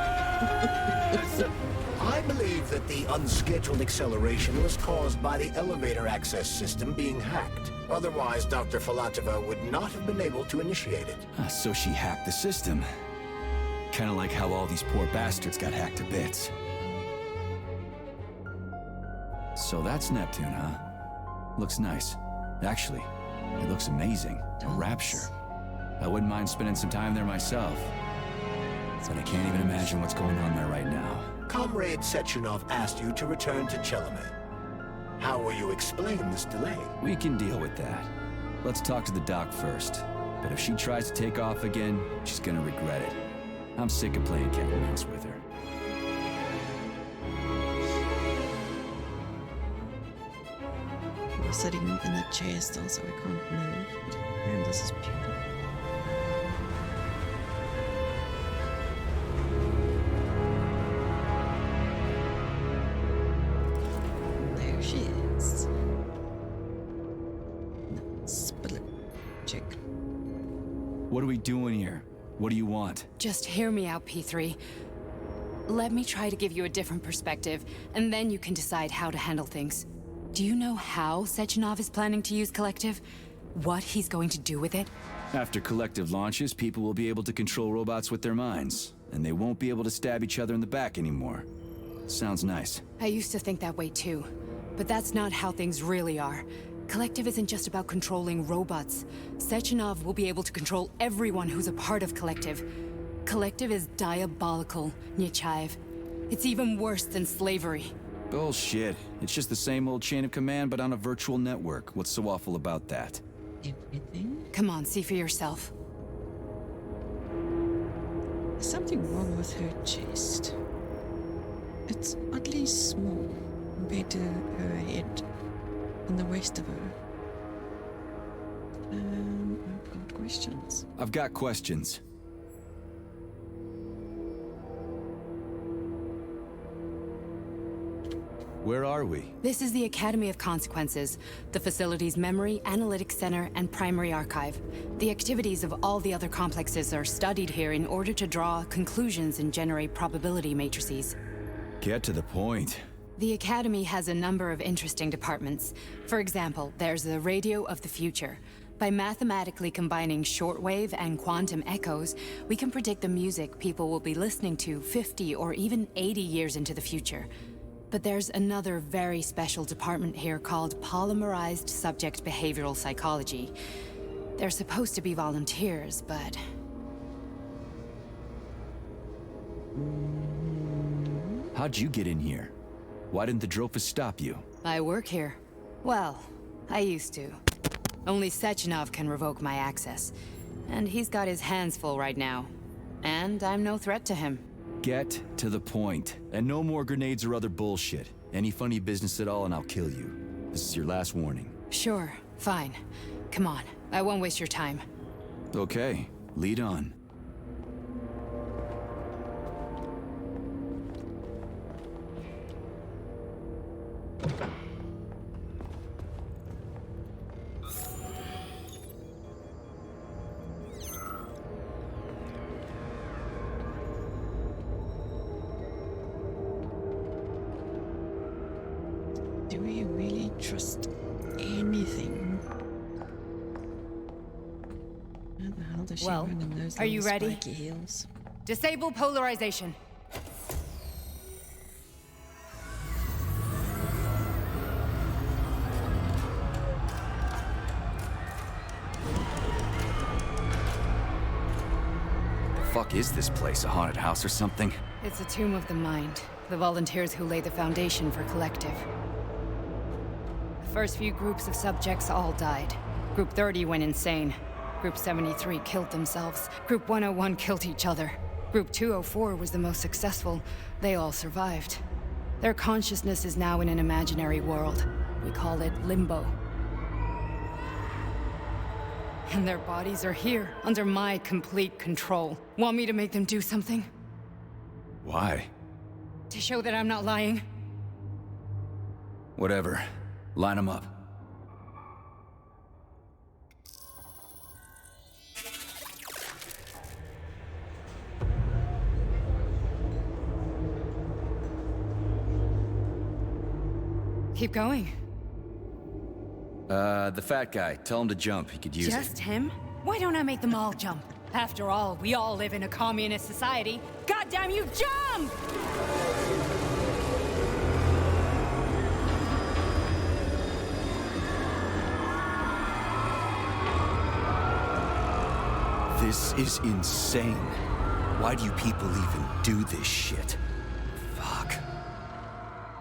I believe that the unscheduled acceleration was caused by the elevator access system being hacked. Otherwise, Dr. Filatova would not have been able to initiate it. So she hacked the system. Kinda like how all these poor bastards got hacked to bits. So that's Neptune, huh? Looks nice. Actually, it looks amazing. A rapture. I wouldn't mind spending some time there myself. But I can't even imagine what's going on there right now. Comrade Sechenov asked you to return to Chelamet. How will you explain this delay? We can deal with that. Let's talk to the doc first. But if she tries to take off again, she's gonna regret it. I'm sick of playing cat and mouse with her. We're sitting in the chair still, so I can't move. And this is beautiful. There she is. Split. Check. What are we doing here? What do you want? Just hear me out, P3. Let me try to give you a different perspective, and then you can decide how to handle things. Do you know how Sechenov is planning to use Collective? What he's going to do with it? After Collective launches, people will be able to control robots with their minds, and they won't be able to stab each other in the back anymore. Sounds nice. I used to think that way too, but that's not how things really are. Collective isn't just about controlling robots. Sechenov will be able to control everyone who's a part of Collective. Collective is diabolical, Nechayev. It's even worse than slavery. Bullshit. It's just the same old chain of command, but on a virtual network. What's so awful about that? Everything? Come on, see for yourself. There's something wrong with her chest. It's oddly small compared to her head and the rest of her. I've got questions. I've got questions. Where are we? This is the Academy of Consequences, the facility's memory, analytics center, and primary archive. The activities of all the other complexes are studied here in order to draw conclusions and generate probability matrices. Get to the point. The Academy has a number of interesting departments. For example, there's the Radio of the Future. By mathematically combining shortwave and quantum echoes, we can predict the music people will be listening to 50 or even 80 years into the future. But there's another very special department here called Polymerized Subject Behavioral Psychology. They're supposed to be volunteers, but... How'd you get in here? Why didn't the Drofus stop you? I work here. Well, I used to. Only Sechenov can revoke my access. And he's got his hands full right now. And I'm no threat to him. Get to the point. And no more grenades or other bullshit. Any funny business at all and I'll kill you. This is your last warning. Sure, fine. Come on, I won't waste your time. Okay, lead on. Do we really trust anything? How the hell does she Well, run in those are you little ready? spiky heels? Disable polarization. Fuck is this place? A haunted house or something? It's a tomb of the mind. The volunteers who lay the foundation for Collective. The first few groups of subjects all died. Group 30 went insane. Group 73 killed themselves. Group 101 killed each other. Group 204 was the most successful. They all survived. Their consciousness is now in an imaginary world. We call it Limbo. And their bodies are here, under my complete control. Want me to make them do something? Why? To show that I'm not lying? Whatever. Line them up. Keep going. The fat guy. Tell him to jump. He could use it. Just him? Why don't I make them all jump? After all, we all live in a communist society. Goddamn you, jump! This is insane. Why do you people even do this shit? Fuck.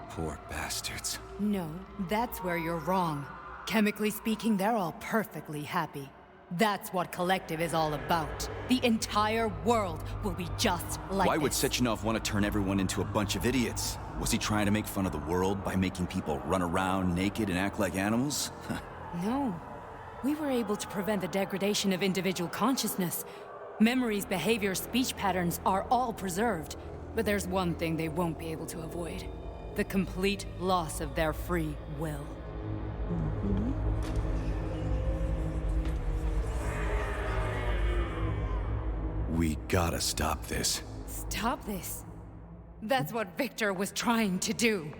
Poor bastards. No, that's where you're wrong. Chemically speaking, they're all perfectly happy. That's what Collective is all about. The entire world will be just like Why would this. Sechenov want to turn everyone into a bunch of idiots? Was he trying to make fun of the world by making people run around naked and act like animals? No. We were able to prevent the degradation of individual consciousness. Memories, behaviors, speech patterns are all preserved. But there's one thing they won't be able to avoid. The complete loss of their free will. We gotta stop this. Stop this. That's what Victor was trying to do.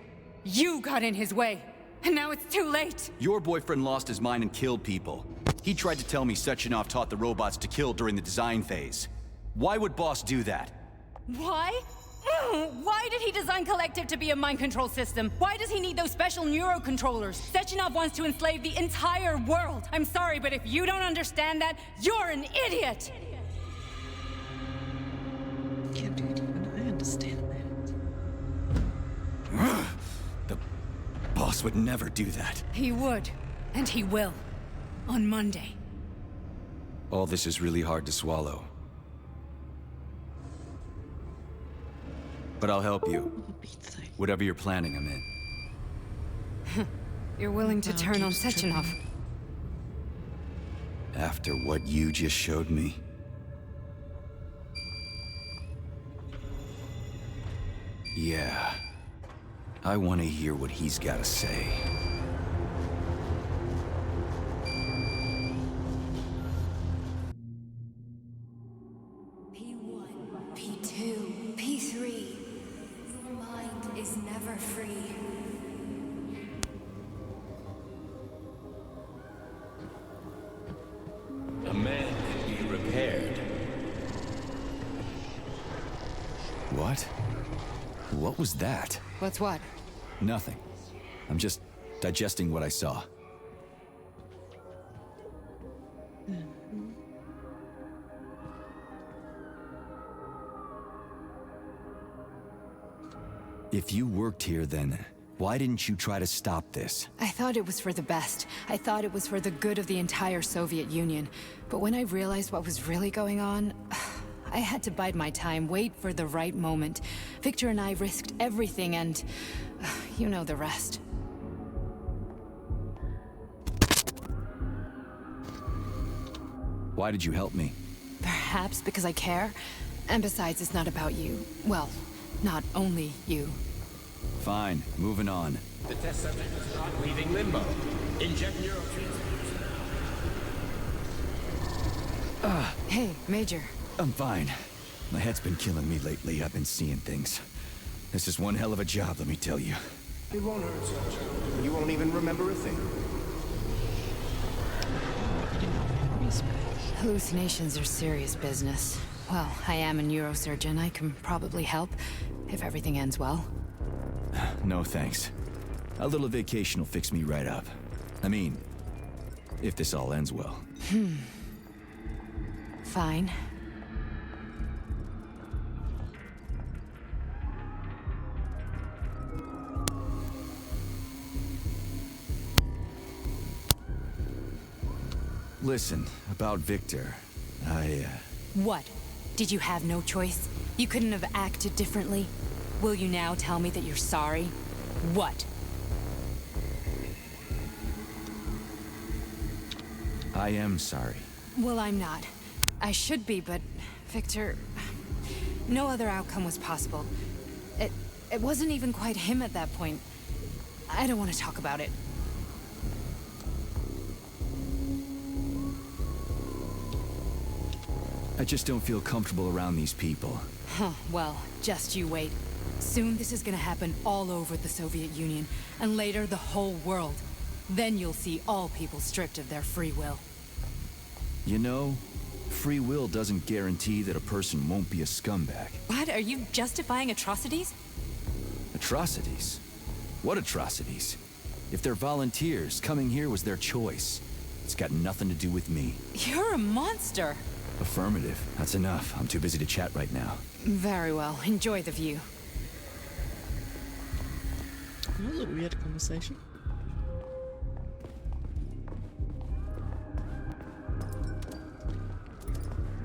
You got in his way, and now it's too late. Your boyfriend lost his mind and killed people. He tried to tell me Sechenov taught the robots to kill during the design phase. Why would Boss do that? Why? Why did he design Collective to be a mind control system? Why does he need those special neurocontrollers? Sechenov wants to enslave the entire world. I'm sorry, but if you don't understand that, you're an idiot! Yeah, dude, even I understand that. The Boss would never do that. He would, and he will. On Monday. All this is really hard to swallow. But I'll help you. Whatever you're planning, I'm in. You're willing to turn on Sechenov. After what you just showed me? Yeah. I want to hear what he's got to say. P1, P2, P3. Your mind is never free. A man can be repaired. What? What was that? What's what? Nothing. I'm just digesting what I saw. If you worked here, then why didn't you try to stop this? I thought it was for the best. I thought it was for the good of the entire Soviet Union. But when I realized what was really going on, I had to bide my time, wait for the right moment. Victor and I risked everything and... you know the rest. Why did you help me? Perhaps because I care. And besides, it's not about you. Well, not only you. Fine, moving on. The test subject is not leaving limbo. Inject neurotransmitters now. Hey, Major. I'm fine. My head's been killing me lately. I've been seeing things. This is one hell of a job, let me tell you. It won't hurt, Sergeant. You won't even remember a thing. Hallucinations are serious business. Well, I am a neurosurgeon. I can probably help, if everything ends well. No thanks. A little vacation will fix me right up. I mean, if this all ends well. Fine. Listen, about Victor, What? Did you have no choice? You couldn't have acted differently? Will you now tell me that you're sorry? What? I am sorry. Well, I'm not. I should be, but Victor... No other outcome was possible. It wasn't even quite him at that point. I don't want to talk about it. I just don't feel comfortable around these people. Huh, well, just you wait. Soon this is gonna happen all over the Soviet Union, and later the whole world. Then you'll see all people stripped of their free will. You know, free will doesn't guarantee that a person won't be a scumbag. What? Are you justifying atrocities? Atrocities? What atrocities? If they're volunteers, coming here was their choice. It's got nothing to do with me. You're a monster! Affirmative. That's enough. I'm too busy to chat right now. Very well. Enjoy the view. That was a weird conversation.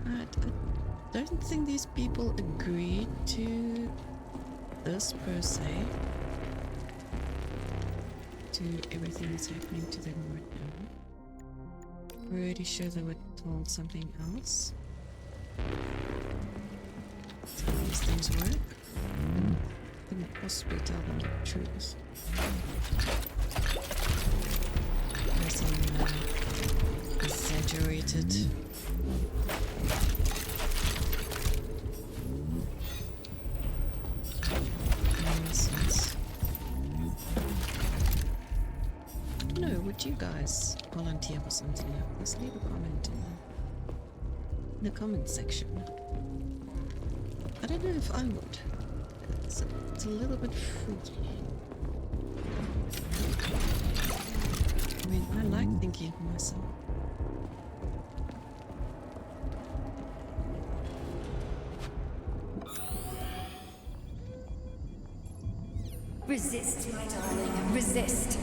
I don't think these people agreed to this per se. To everything that's happening to them right now. Pretty sure they were told something else. That's how these things work. Couldn't possibly tell them the truth. Something exaggerated. Nonsense. No, would you guys volunteer for something like this? Leave a comment in the comment section. I don't know if I would. It's a little bit freaky. I mean, I like thinking of myself. Resist, my darling. Resist.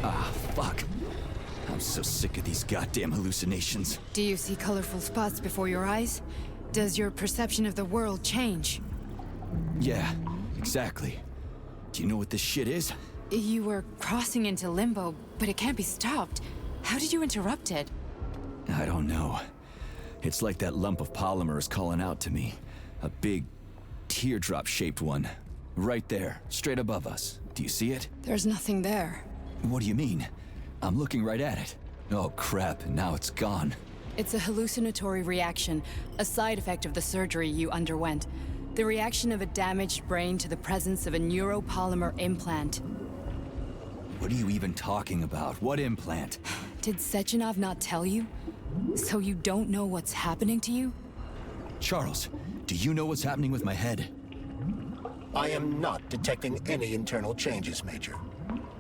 Ah, fuck. I'm so sick of these goddamn hallucinations. Do you see colorful spots before your eyes? Does your perception of the world change? Yeah, exactly. Do you know what this shit is? You were crossing into limbo, but it can't be stopped. How did you interrupt it? I don't know. It's like that lump of polymer is calling out to me. A big, teardrop-shaped one. Right there, straight above us. Do you see it? There's nothing there. What do you mean? I'm looking right at it. Oh crap, now it's gone. It's a hallucinatory reaction, a side effect of the surgery you underwent. The reaction of a damaged brain to the presence of a neuropolymer implant. What are you even talking about? What implant? Did Sechenov not tell you? So you don't know what's happening to you? Charles, do you know what's happening with my head? I am not detecting any internal changes, Major.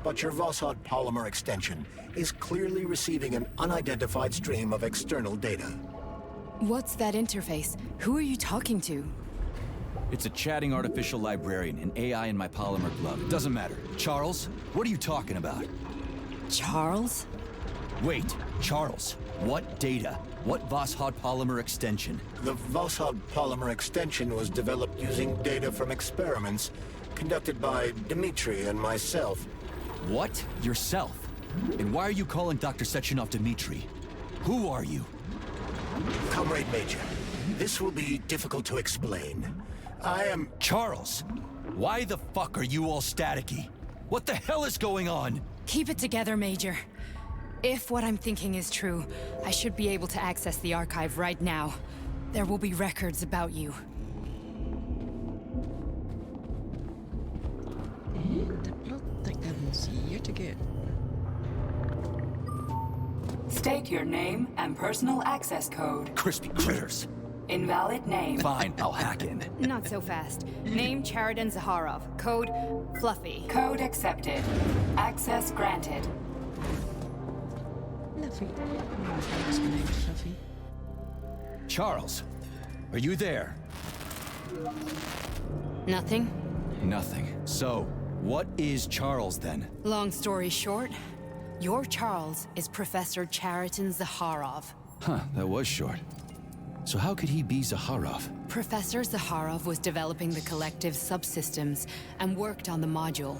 But your Voskhod polymer extension is clearly receiving an unidentified stream of external data. What's that interface? Who are you talking to? It's a chatting artificial librarian, an AI in my polymer glove. It doesn't matter. Charles, what are you talking about? Charles? Wait, Charles, what data? What Voskhod polymer extension? The Voskhod polymer extension was developed using data from experiments conducted by Dmitri and myself. What? Yourself? And why are you calling Dr. Sechenov Dmitri? Who are you? Comrade Major, this will be difficult to explain. I am... Charles! Why the fuck are you all staticky? What the hell is going on? Keep it together, Major. If what I'm thinking is true, I should be able to access the archive right now. There will be records about you. it. State your name and personal access code. Crispy critters. Invalid name. Fine, I'll hack in. Not so fast. Name Cheriton Zaharov. Code Fluffy. Code accepted. Access granted. Fluffy. What's my name, Fluffy? Charles, are you there? Nothing? Nothing. So, what is Charles then? Long story short, your Charles is Professor Cheriton Zaharov. Huh, that was short. So how could he be Zaharov? Professor Zaharov was developing the collective subsystems and worked on the module.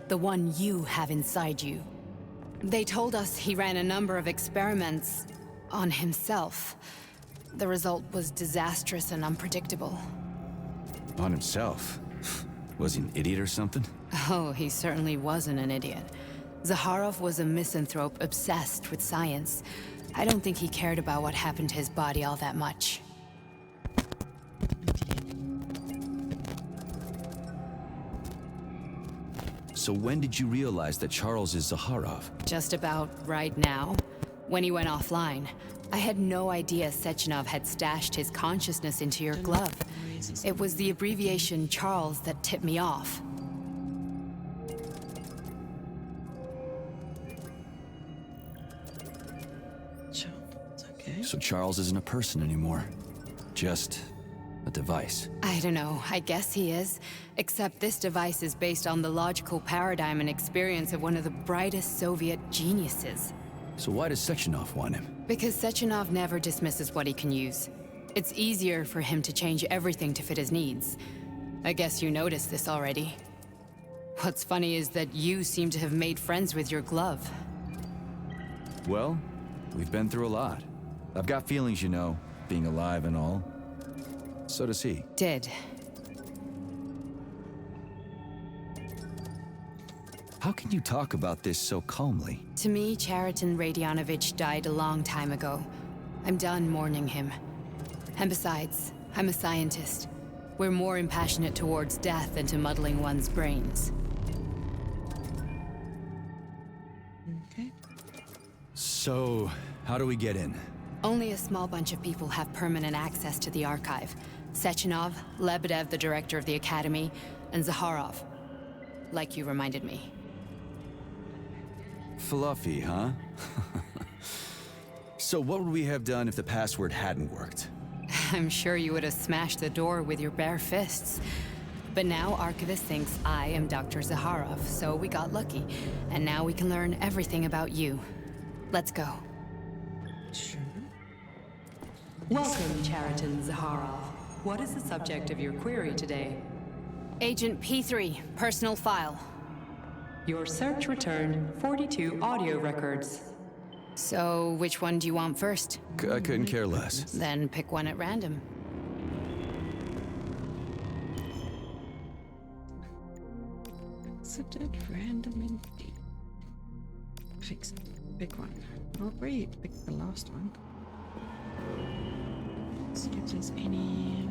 The one you have inside you. They told us he ran a number of experiments on himself. The result was disastrous and unpredictable. On himself? Was he an idiot or something? Oh, he certainly wasn't an idiot. Zaharov was a misanthrope obsessed with science. I don't think he cared about what happened to his body all that much. So when did you realize that Charles is Zaharov? Just about right now, when he went offline. I had no idea Sechenov had stashed his consciousness into your glove. It was the abbreviation Charles that tipped me off. Okay. So Charles isn't a person anymore. Just a device. I don't know, I guess he is. Except this device is based on the logical paradigm and experience of one of the brightest Soviet geniuses. So why does Sechenov want him? Because Sechenov never dismisses what he can use. It's easier for him to change everything to fit his needs. I guess you noticed this already. What's funny is that you seem to have made friends with your glove. Well, we've been through a lot. I've got feelings, you know, being alive and all. So does he. Did. How can you talk about this so calmly? To me, Cheriton Radionovich died a long time ago. I'm done mourning him. And besides, I'm a scientist. We're more impassionate towards death than to muddling one's brains. Okay. So, how do we get in? Only a small bunch of people have permanent access to the archive. Sechenov, Lebedev, the director of the Academy, and Zaharov. Like you reminded me. Fluffy, huh? So what would we have done if the password hadn't worked? I'm sure you would have smashed the door with your bare fists. But now Archivist thinks I am Dr. Zaharov, so we got lucky. And now we can learn everything about you. Let's go. Sure. Welcome, Cheriton Zaharov. What is the subject of your query today? Agent P3, personal file. Your search returned 42 audio records. So, which one do you want first? I couldn't care less. Then pick one at random. Set it random indeed. Fix it. Pick one. Oh great, pick the last one. See if there's any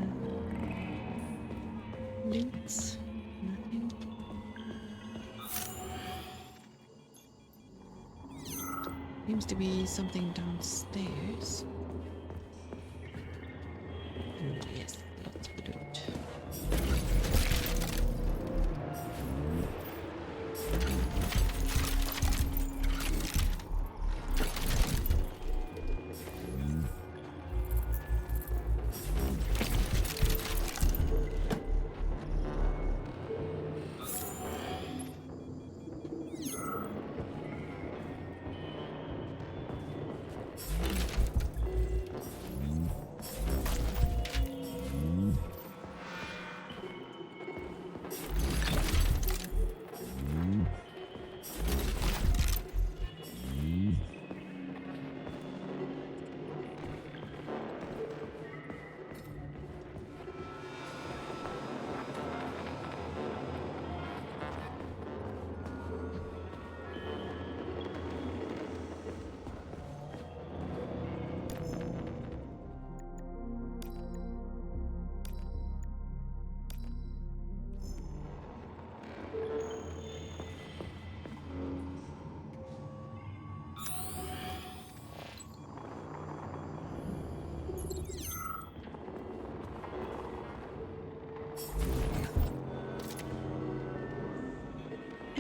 links. Nothing. Seems to be something downstairs. And yes, let's do it.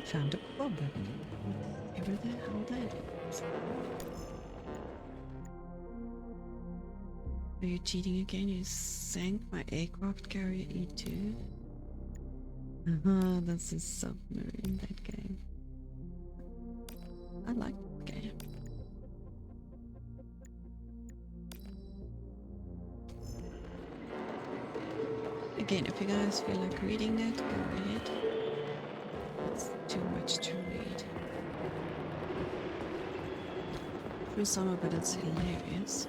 found a problem. Whatever the hell that is. Are you cheating again? You sank my aircraft carrier E2. That's a submarine, that game. I like that game. Again, if you guys feel like reading that, go ahead. It's too much to read. For some of it, it's hilarious.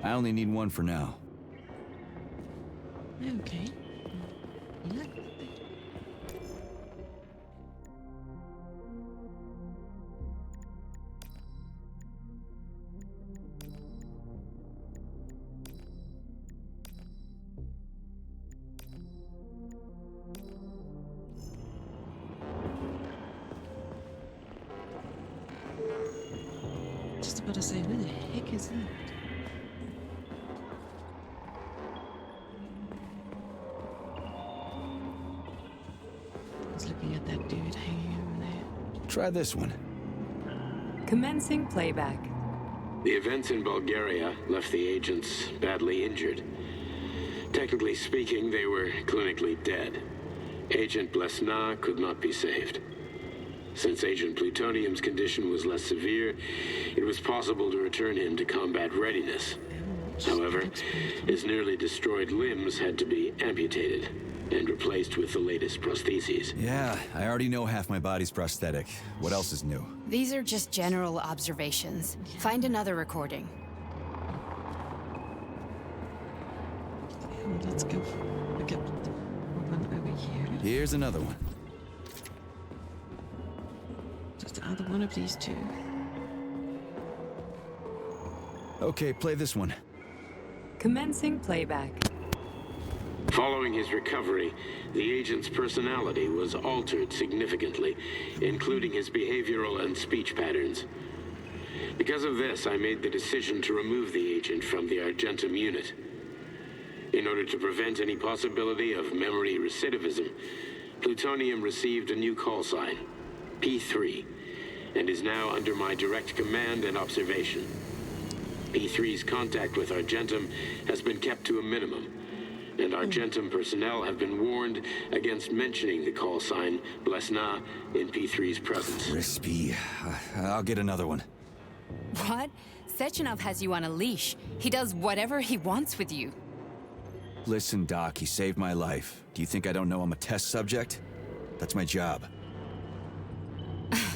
I only need one for now. Okay. You like that? Just about to say, who the heck is that? Looking at that dude hanging over there. Try this one. Commencing playback. The events in Bulgaria left the agents badly injured. Technically speaking, they were clinically dead. Agent Blesna could not be saved. Since Agent Plutonium's condition was less severe, it was possible to return him to combat readiness. However, his nearly destroyed limbs had to be amputated and replaced with the latest prostheses. Yeah, I already know half my body's prosthetic. What else is new? These are just general observations. Find another recording. Let's go look at the one over here. Here's another one. Just either one of these two. Okay, play this one. Commencing playback. Following his recovery, the agent's personality was altered significantly, including his behavioral and speech patterns. Because of this, I made the decision to remove the agent from the Argentum unit. In order to prevent any possibility of memory recidivism, Plutonium received a new call sign, P3, and is now under my direct command and observation. P3's contact with Argentum has been kept to a minimum, and Argentum personnel have been warned against mentioning the call sign Blesna in P3's presence. Crispy. I'll get another one. What? Sechenov has you on a leash. He does whatever he wants with you. Listen, Doc, he saved my life. Do you think I don't know I'm a test subject? That's my job.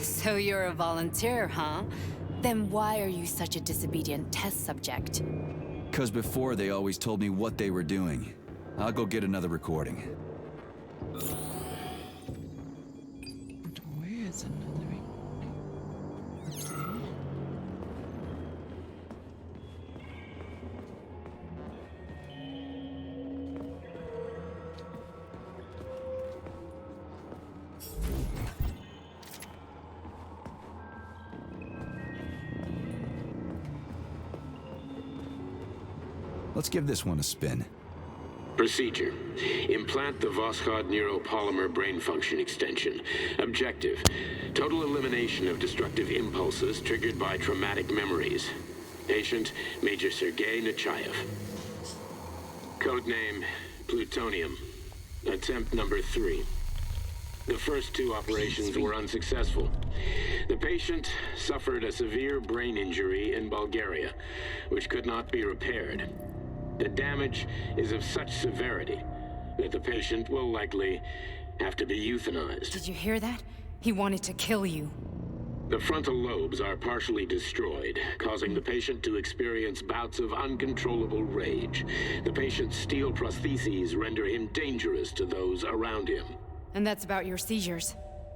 So you're a volunteer, huh? Then why are you such a disobedient test subject? 'Cause before they always told me what they were doing. I'll go get another recording. Where's another recording? Let's give this one a spin. Procedure. Implant the Voskhod neuropolymer brain function extension. Objective. Total elimination of destructive impulses triggered by traumatic memories. Patient, Major Sergei Nechayev. Codename, Plutonium. Attempt number 3. The first 2 operations were unsuccessful. The patient suffered a severe brain injury in Bulgaria, which could not be repaired. The damage is of such severity that the patient will likely have to be euthanized. Did you hear that? He wanted to kill you. The frontal lobes are partially destroyed, causing the patient to experience bouts of uncontrollable rage. The patient's steel prostheses render him dangerous to those around him. And that's about your seizures.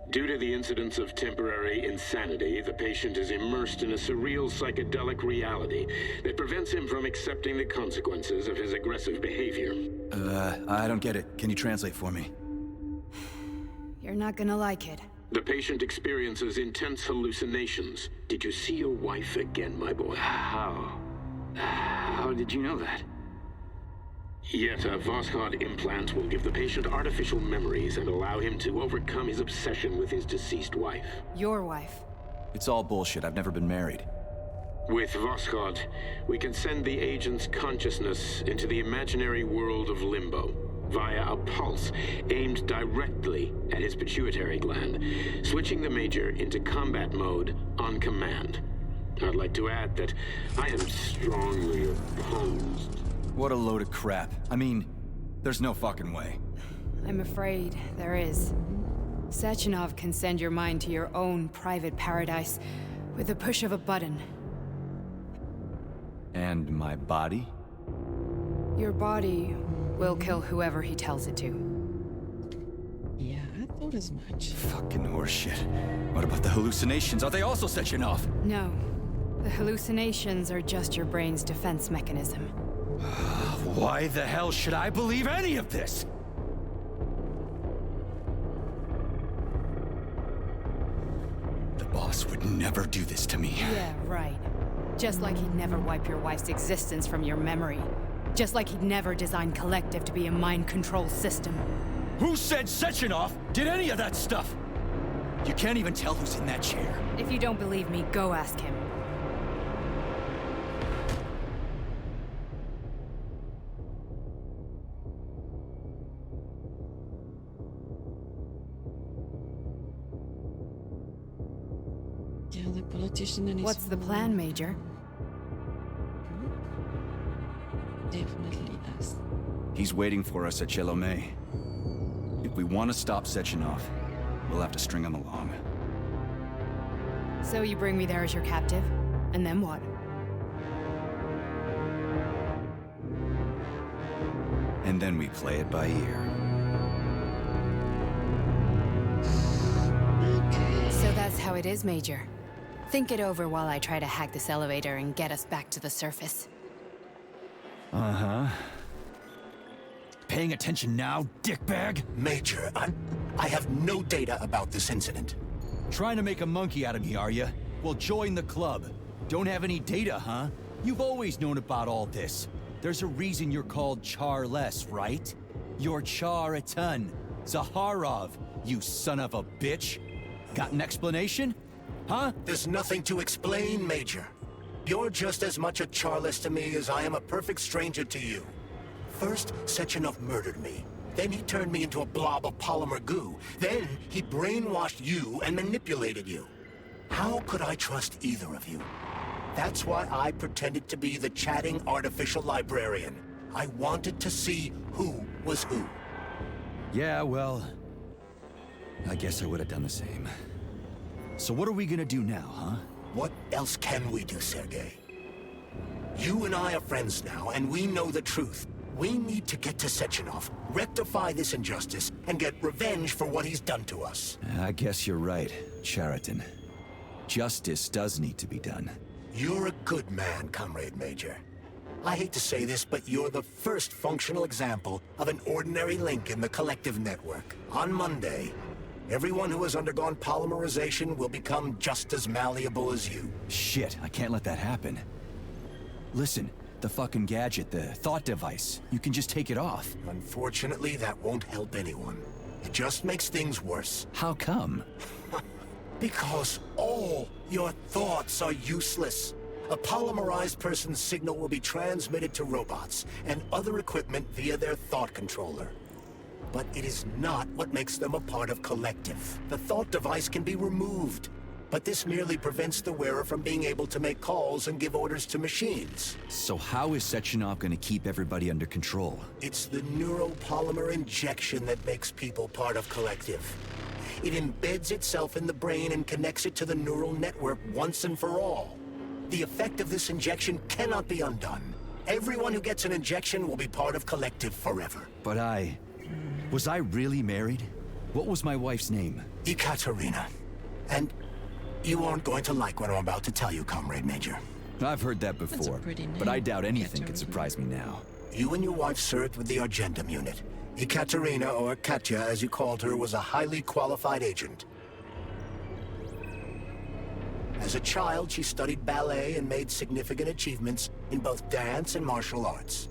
Due to the incidence of temporary insanity, the patient is immersed in a surreal psychedelic reality that prevents him from accepting the consequences of his aggressive behavior. I don't get it. Can you translate for me? You're not gonna like it. The patient experiences intense hallucinations. Did you see your wife again, my boy? How did you know that? Yet a Voskhod implant will give the patient artificial memories and allow him to overcome his obsession with his deceased wife. Your wife. It's all bullshit. I've never been married. With Voskhod, we can send the agent's consciousness into the imaginary world of limbo via a pulse aimed directly at his pituitary gland, switching the Major into combat mode on command. I'd like to add that I am strongly opposed. What a load of crap. I mean, there's no fucking way. I'm afraid there is. Sechenov can send your mind to your own private paradise with the push of a button. And my body? Your body will kill whoever he tells it to. Yeah, I thought as much. Fucking horseshit. What about the hallucinations? Are they also Sechenov? No. The hallucinations are just your brain's defense mechanism. Why the hell should I believe any of this? The boss would never do this to me. Yeah, right. Just like he'd never wipe your wife's existence from your memory. Just like he'd never design Collective to be a mind control system. Who said Sechenov did any of that stuff? You can't even tell who's in that chair. If you don't believe me, go ask him. Yeah, the politician and his... What's the plan, Major? Definitely us. He's waiting for us at Chelomey. If we want to stop Sechenov, we'll have to string him along. So you bring me there as your captive? And then what? And then we play it by ear. So that's how it is, Major. Think it over while I try to hack this elevator and get us back to the surface. Uh-huh. Paying attention now, dickbag? Major, I have no data about this incident. Trying to make a monkey out of me, are you? Well, join the club. Don't have any data, huh? You've always known about all this. There's a reason you're called Charless, right? You're Char-a-ton. Zaharov, you son of a bitch. Got an explanation? Huh? There's nothing to explain, Major. You're just as much a Charless to me as I am a perfect stranger to you. First, Sechenov murdered me. Then he turned me into a blob of polymer goo. Then he brainwashed you and manipulated you. How could I trust either of you? That's why I pretended to be the chatting artificial librarian. I wanted to see who was who. Yeah, well, I guess I would have done the same. So what are we gonna do now, huh? What else can we do, Sergei? You and I are friends now, and we know the truth. We need to get to Sechenov, rectify this injustice, and get revenge for what he's done to us. I guess you're right, Chariton. Justice does need to be done. You're a good man, Comrade Major. I hate to say this, but you're the first functional example of an ordinary link in the collective network. On Monday, everyone who has undergone polymerization will become just as malleable as you. Shit, I can't let that happen. Listen, the fucking gadget, the thought device, you can just take it off. Unfortunately, that won't help anyone. It just makes things worse. How come? Because all your thoughts are useless. A polymerized person's signal will be transmitted to robots and other equipment via their thought controller. But it is not what makes them a part of collective. The thought device can be removed, but this merely prevents the wearer from being able to make calls and give orders to machines. So how is Sechenov gonna keep everybody under control? It's the neural polymer injection that makes people part of collective. It embeds itself in the brain and connects it to the neural network once and for all. The effect of this injection cannot be undone. Everyone who gets an injection will be part of collective forever. But was I really married? What was my wife's name? Ekaterina. And you aren't going to like what I'm about to tell you, Comrade Major. I've heard that before, but I doubt anything could surprise me now. You and your wife served with the Argentum unit. Ekaterina, or Katya as you called her, was a highly qualified agent. As a child, she studied ballet and made significant achievements in both dance and martial arts.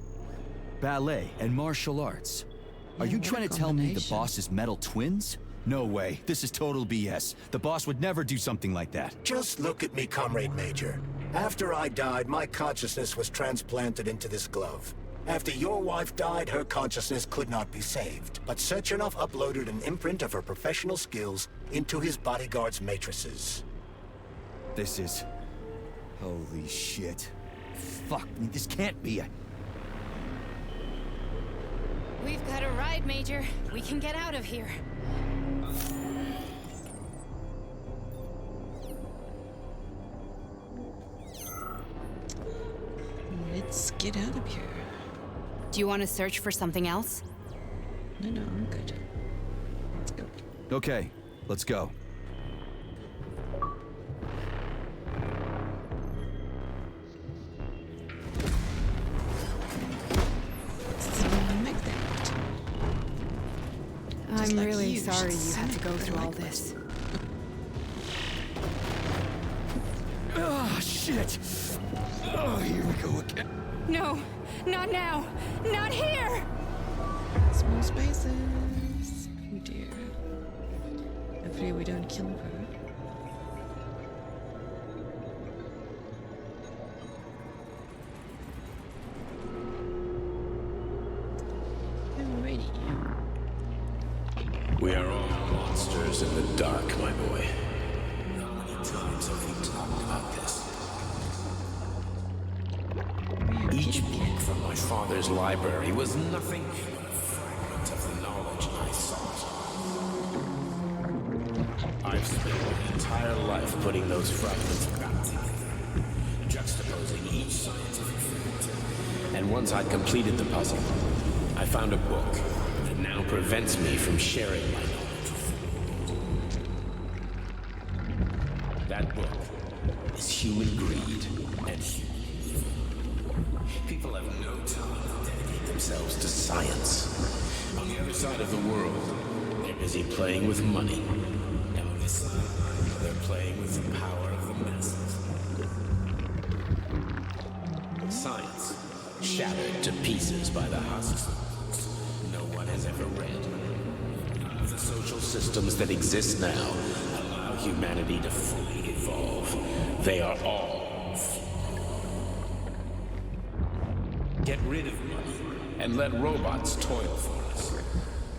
Ballet and martial arts? Are you trying to tell me the boss is metal twins? No way. This is total BS. The boss would never do something like that. Just look at me, Comrade Major. After I died, my consciousness was transplanted into this glove. After your wife died, her consciousness could not be saved. But Sechenov uploaded an imprint of her professional skills into his bodyguard's matrices. This is... holy shit. Fuck me, this can't be. We've got a ride, Major. We can get out of here. Let's get out of here. Do you want to search for something else? No, I'm good. Let's go. Okay, let's go. I'm really sorry you had to go through all this. Oh, shit! Oh, here we go again. No, not now. Not here! Small spaces. Oh dear. Hopefully we don't kill her. Alrighty. We are all monsters in the dark, my boy. How many times have we talked about this? Each book from my father's library was nothing but a fragment of the knowledge I sought. I've spent my entire life putting those fragments back together, juxtaposing each scientific fact. And once I'd completed the puzzle, I found a book that now prevents me from sharing my knowledge with the world. That book is human greed and human evil. People have no time to dedicate themselves to science. On the other side of the world, they're busy playing with money. And on this side, they're playing with the power of the masses. Science, shattered to pieces by the husks no one has ever read. None of the social systems that exist now allow humanity to fully evolve. They are all flawed. Get rid of money and let robots toil for us.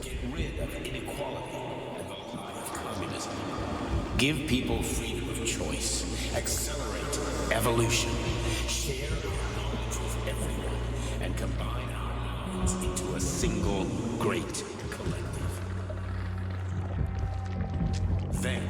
Get rid of inequality and the lie of communism. Give people freedom of choice. Accelerate evolution. Share our knowledge with everyone and combine our minds into a single great collective. Then,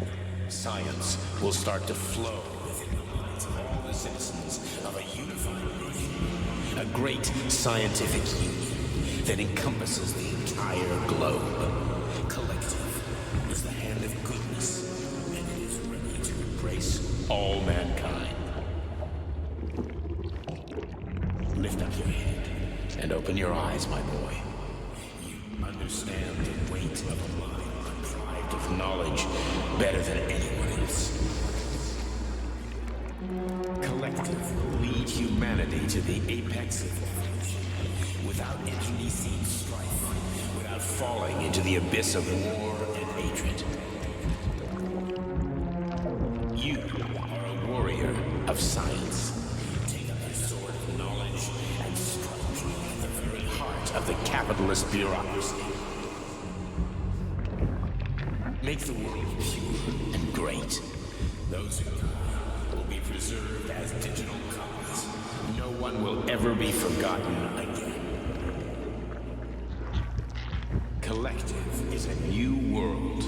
science will start to flow within the minds of all the citizens of a unified nation. A great scientific union that encompasses the entire globe. Collective is the hand of goodness, and it is ready to embrace all mankind. Lift up your head and open your eyes, my boy. You understand the weight of a mind deprived of knowledge better than anyone else. Collective will lead humanity to the apex of evolution without internecine strife, without falling into the abyss of war and hatred. You are a warrior of science. Take up your sword of knowledge and strike at the very heart of the capitalist bureaucracy. Make the world pure and great. Those who die will be preserved as digital copies. No one will ever be forgotten again. Collective is a new world.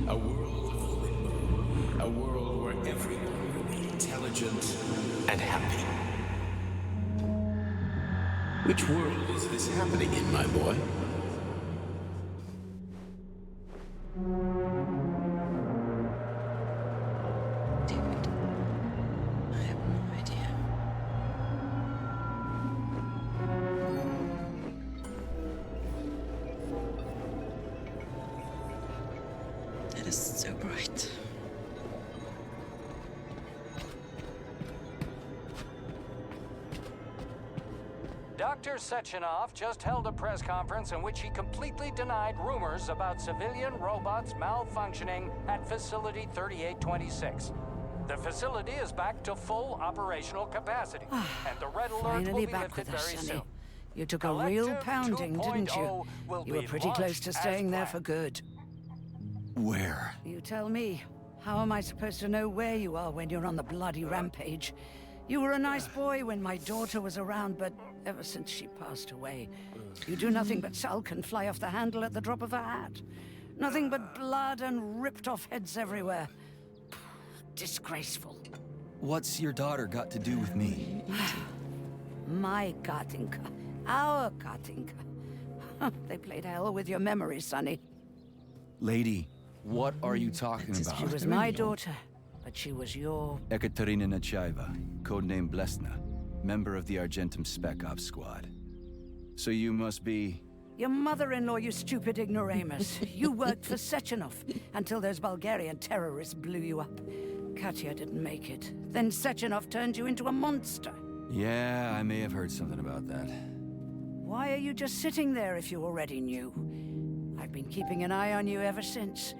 A world of limbo. A world where everyone will be intelligent and happy. Which world is this happening in, my boy? David, I have no idea. That is so bright. Dr. Sechenov just held a press conference in which he completely denied rumors about civilian robots malfunctioning at Facility 3826. The facility is back to full operational capacity, and the red alert will Finally be back lifted with us, very Sonny. soon. You took a real Collective pounding, didn't you? 2.0 will You were be pretty close launched to as staying there planned. for good. Where? You tell me. How am I supposed to know where you are when you're on the bloody rampage? You were a nice boy when my daughter was around, but ever since she passed away, you do nothing but sulk and fly off the handle at the drop of a hat. Nothing but blood and ripped off heads everywhere. Disgraceful. What's your daughter got to do with me? My Katinka. Our Katinka. They played hell with your memory, Sonny. Lady, what are you talking about? She was my daughter, but she was your... Ekaterina Nechaeva, codename Blesna, member of the Argentum Spec Ops squad. So you must be... Your mother-in-law, you stupid ignoramus. You worked for Sechenov until those Bulgarian terrorists blew you up. Katya didn't make it. Then Sechenov turned you into a monster. Yeah, I may have heard something about that. Why are you just sitting there if you already knew? I've been keeping an eye on you ever since.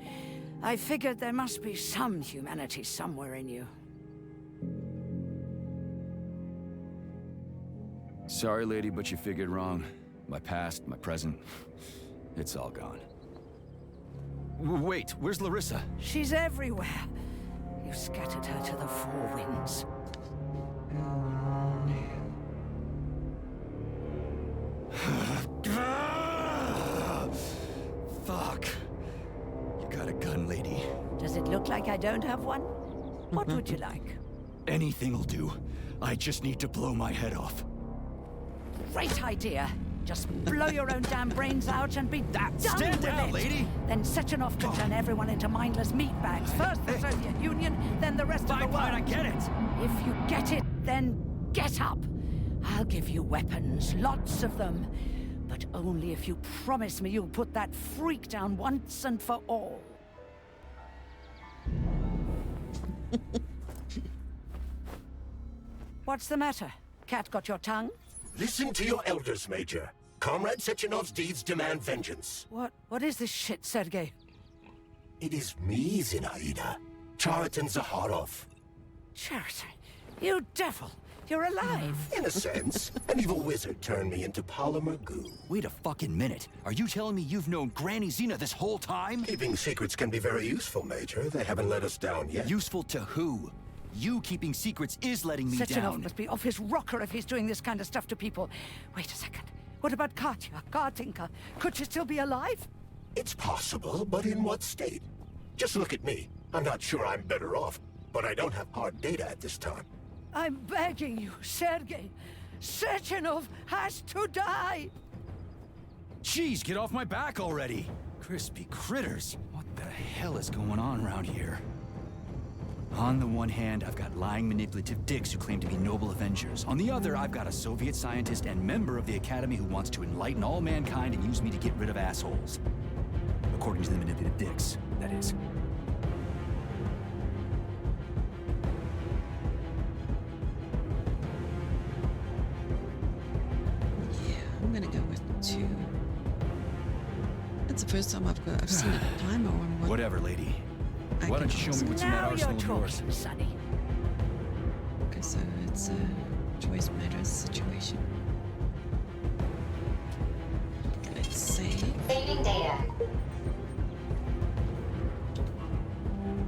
I figured there must be some humanity somewhere in you. Sorry, lady, but you figured wrong. My past, my present, it's all gone. Wait, where's Larissa? She's everywhere. You scattered her to the four winds. Fuck. You got a gun, lady. Does it look like I don't have one? What would you like? Anything'll do. I just need to blow my head off. Great idea. Just blow your own damn brains out and be done Stand with down, it. lady! Then Sechenov can turn everyone into mindless meatbags. First the Soviet Union, then the rest of the world. Fine, I get it. If you get it, then get up. I'll give you weapons, lots of them. But only if you promise me you'll put that freak down once and for all. What's the matter? Cat got your tongue? Listen to your elders, Major. Comrade Sechenov's deeds demand vengeance. What is this shit, Sergei? It is me, Zinaida. Chariton Zaharov. Chariton? You devil! You're alive! In a sense. An evil wizard turned me into polymer goo. Wait a fucking minute. Are you telling me you've known Granny Zena this whole time? Keeping secrets can be very useful, Major. They haven't let us down yet. Useful to who? You keeping secrets is letting me Sechenov down. must be off his rocker if he's doing this kind of stuff to people. Wait a second. What about Katya, Gartinka? Could she still be alive? It's possible, but in what state? Just look at me. I'm not sure I'm better off, but I don't have hard data at this time. I'm begging you, Sergei. Sechenov has to die! Jeez, get off my back already! Crispy critters! What the hell is going on around here? On the one hand, I've got lying, manipulative dicks who claim to be noble avengers. On the other, I've got a Soviet scientist and member of the Academy who wants to enlighten all mankind and use me to get rid of assholes. According to the manipulative dicks, that is. Yeah, I'm gonna go with 2. That's the first time I've seen a timer on one. Whatever, lady. Why don't you show me what's in that arsenal of yours? Sonny. Okay, so it's a choice matters situation. Okay, let's save. Saving data.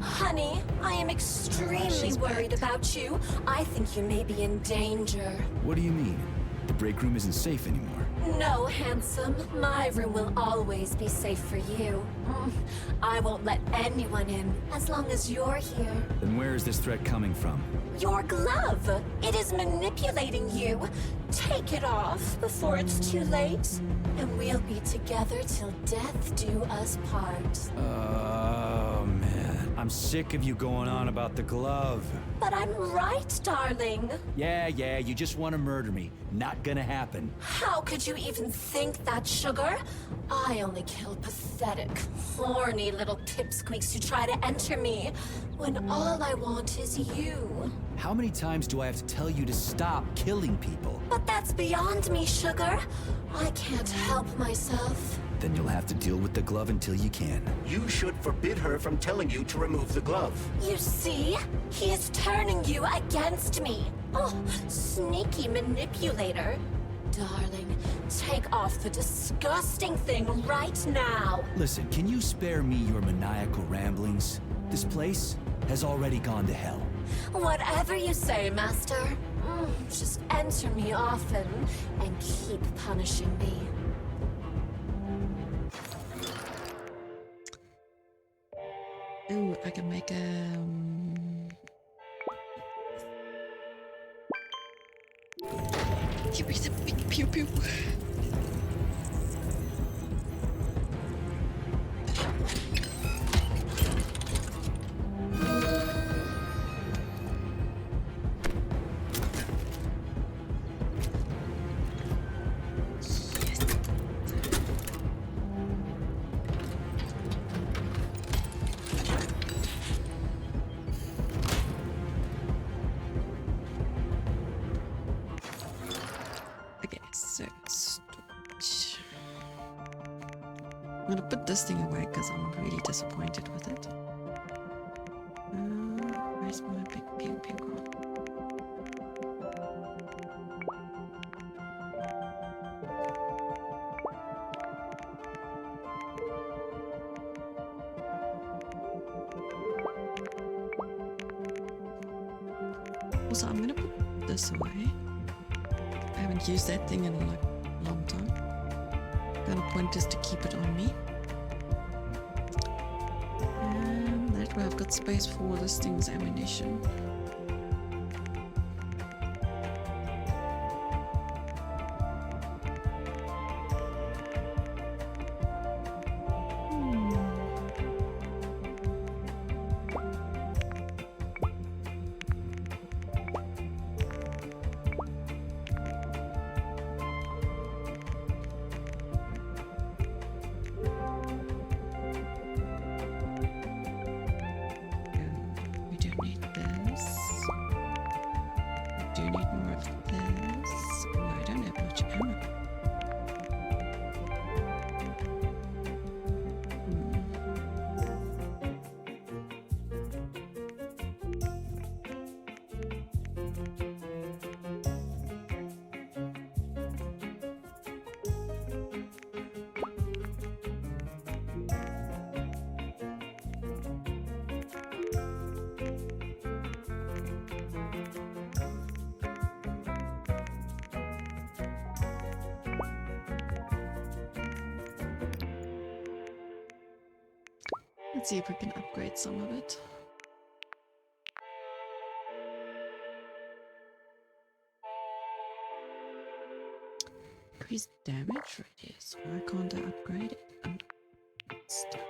Honey, I am extremely worried about you. I think you may be in danger. What do you mean? The break room isn't safe anymore. No, handsome. My room will always be safe for you. I won't let anyone in as long as you're here. Then where is this threat coming from? Your glove. It is manipulating you. Take it off before it's too late, and we'll be together till death do us part. Oh, man. I'm sick of you going on about the glove. But I'm right, darling. Yeah, you just want to murder me. Not gonna happen. How could you even think that, sugar? I only kill pathetic, horny little pipsqueaks who try to enter me, when all I want is you. How many times do I have to tell you to stop killing people? But that's beyond me, sugar. I can't help myself. Then you'll have to deal with the glove until you can. You should forbid her from telling you to remove the glove. You see? He is turning you against me. Oh, sneaky manipulator. Darling, take off the disgusting thing right now. Listen, can you spare me your maniacal ramblings? This place has already gone to hell. Whatever you say, Master. Just enter me often and keep punishing me. Ooh, I can make a... Give me the big pew pew. I'm gonna put this thing away because I'm really disappointed with it. Where's my big pew pew gone? Also, I'm gonna put this away. I haven't used that thing in like a long time. The point is to keep it on me. And that way I've got space for this thing's ammunition. We don't need this. Let's see if we can upgrade some of it. Increase damage radius. Why can't I upgrade it? Stuff.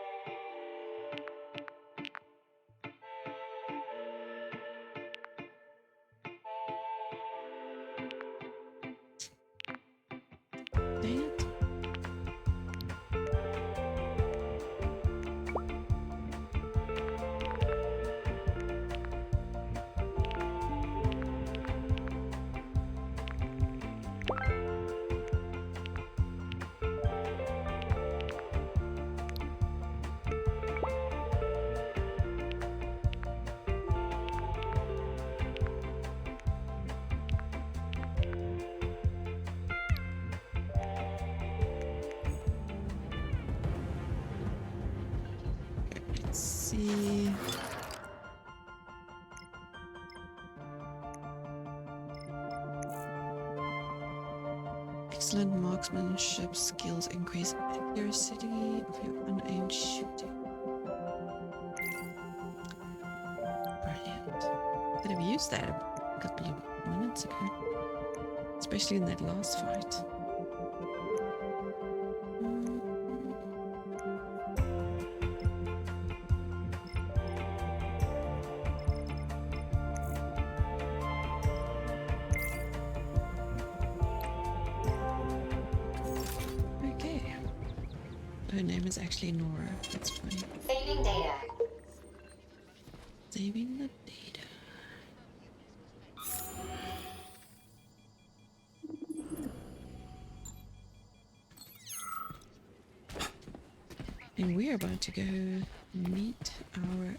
Dang it. Let's see. Excellent marksmanship skills increase accuracy of your unaimed shooting. Brilliant. Could have used that a couple of minutes ago, especially in that last fight. Her name is actually Nora. That's funny. Saving data. Saving the data. And we're about to go meet our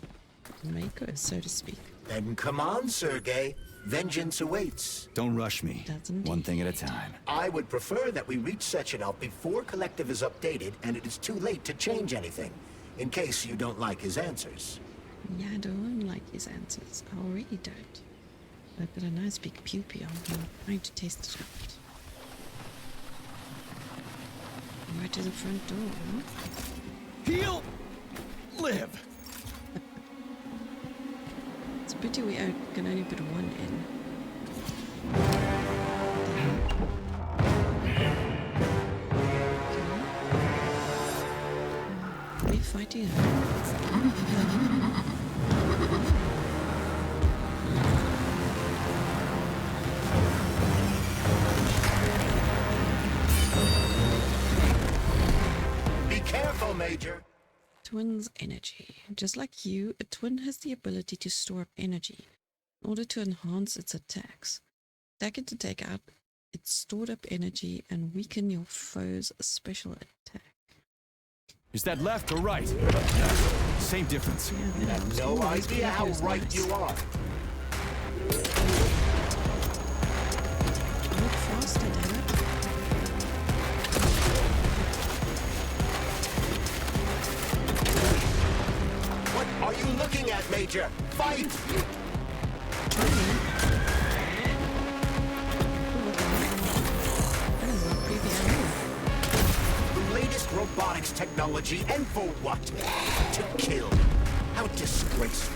maker, so to speak. Then come on, Sergei. Vengeance awaits. Don't rush me. One thing at a time. I would prefer that we reach Sechenov before Collective is updated and it is too late to change anything, in case you don't like his answers. Yeah, I don't like his answers. I already don't. I've got a nice big puppy on here. I'm trying to taste it out. Right to the front door, huh? Heal! Live! It's a pity we can only put one in. Are we fighting her? Be careful, Major. Twin's energy. Just like you, a twin has the ability to store up energy in order to enhance its attacks. Attack it to take out its stored up energy and weaken your foe's special attack. Is that left or right? Same difference. You have no idea how right you are. Look faster, damn it. What are you looking at, Major? Fight! The latest robotics technology, and for what? To kill. How disgraceful.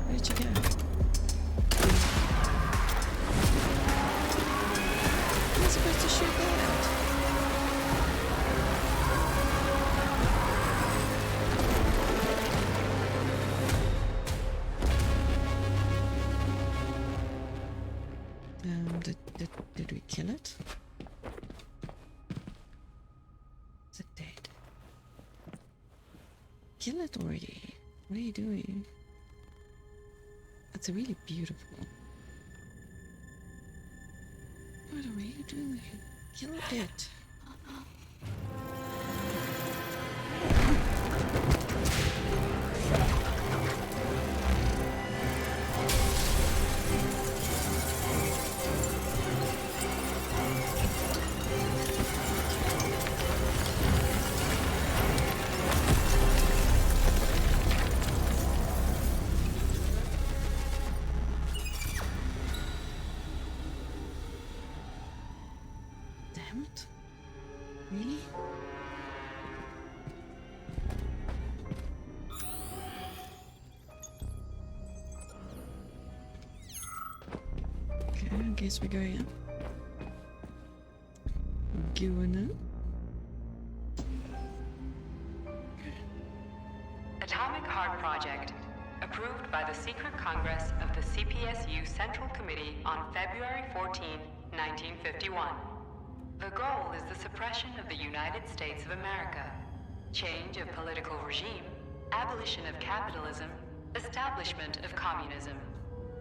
Where'd you go? You're supposed to shoot that out. Did we kill it? Is it dead? Kill it already. What are you doing? It's really beautiful. What are you doing? Kill it. Damn it. Really? guess we're going up. Going up. Atomic Heart Project, approved by the Secret Congress of the CPSU Central Committee on February 14, 1951. The goal is the suppression of the United States of America, change of political regime, abolition of capitalism, establishment of communism,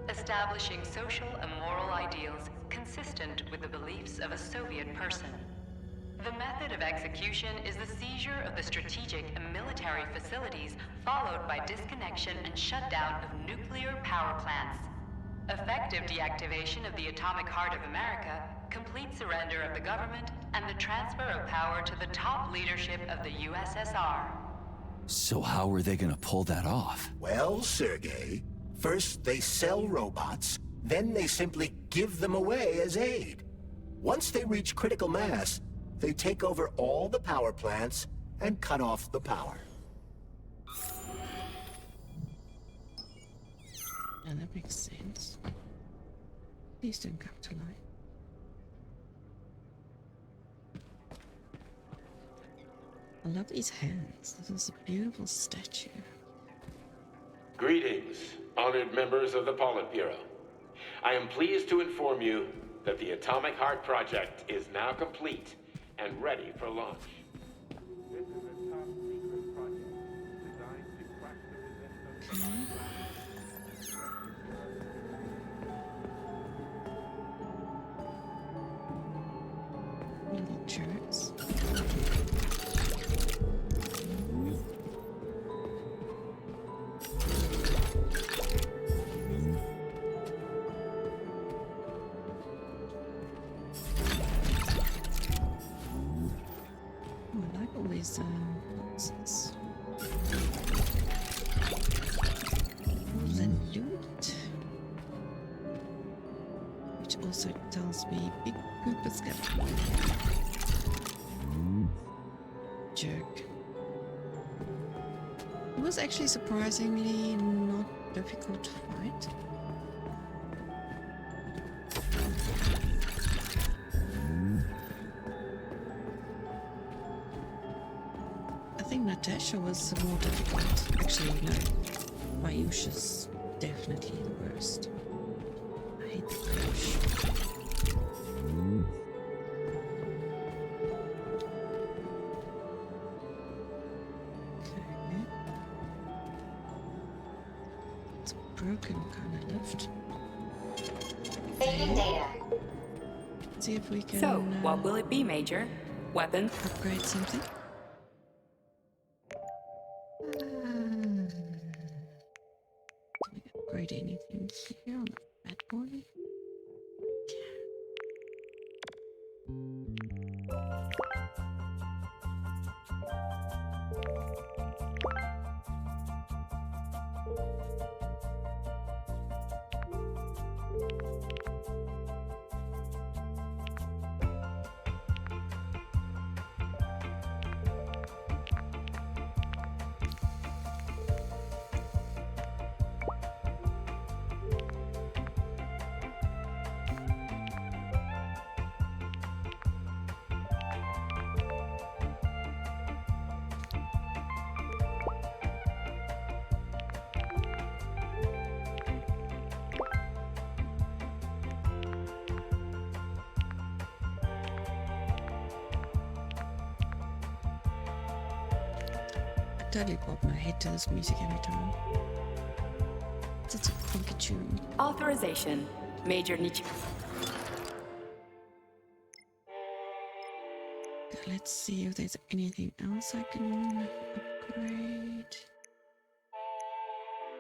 establishing social and moral ideals consistent with the beliefs of a Soviet person. The method of execution is the seizure of the strategic and military facilities, followed by disconnection and shutdown of nuclear power plants. Effective deactivation of the Atomic Heart of America, complete surrender of the government, and the transfer of power to the top leadership of the USSR. So how are they gonna pull that off? Well, Sergei, first they sell robots, then they simply give them away as aid. Once they reach critical mass, they take over all the power plants and cut off the power. Yeah, that makes sense. Please don't come to life. I love these hands. This is a beautiful statue. Greetings, honored members of the Politburo. I am pleased to inform you that the Atomic Heart Project is now complete and ready for launch. This is a top secret project designed to crush the resistance. Little jerks. I like all these boxes. The loot. Which also tells me big poop is coming. Jerk. It was actually surprisingly not difficult to fight. I think Natasha was more difficult. Actually, no. Mayusha's definitely the worst. I hate the Mayush. Broken kind of lift. Saving data. See if we can. So, what will it be, Major? Weapon? Upgrade something. Can we upgrade anything here on the bad boy? I totally bob my head to this music every time. It's a funky tune. Authorization. Major Nietzsche. Let's see if there's anything else I can upgrade.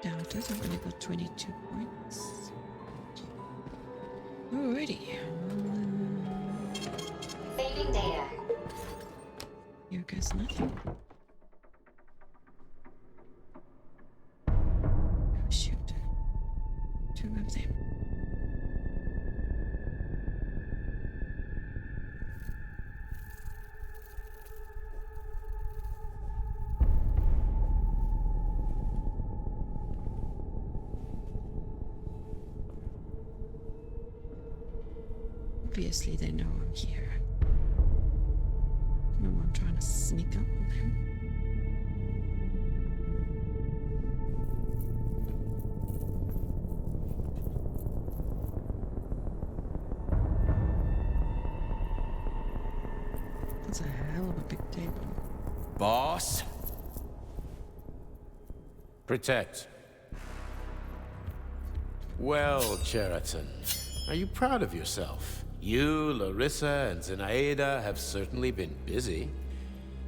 Doubt it, I've only got 22 points. Alrighty. Saving data. Here goes nothing. Oh shoot. Two of them. Obviously they know I'm here. No one trying to sneak up on them. That's a hell of a big table. Boss? Protect. Well, Cheriton, are you proud of yourself? You, Larissa, and Zenaida have certainly been busy.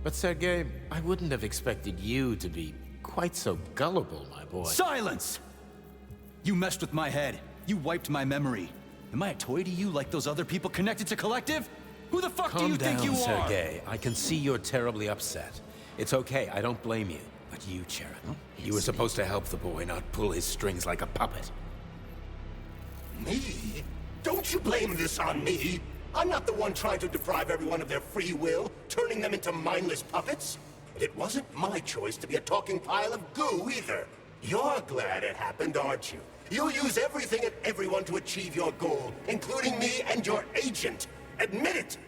But Sergei, I wouldn't have expected you to be quite so gullible, my boy. Silence! You messed with my head. You wiped my memory. Am I a toy to you like those other people connected to Collective? Who the fuck do you think you are? Calm down, Sergei. I can see you're terribly upset. It's okay, I don't blame you. But you, Cheriton, you were supposed to help the boy, not pull his strings like a puppet. Me? Don't you blame this on me? I'm not the one trying to deprive everyone of their free will, turning them into mindless puppets. It wasn't my choice to be a talking pile of goo either. You're glad it happened, aren't you? You'll use everything and everyone to achieve your goal, including me and your agent. Admit it!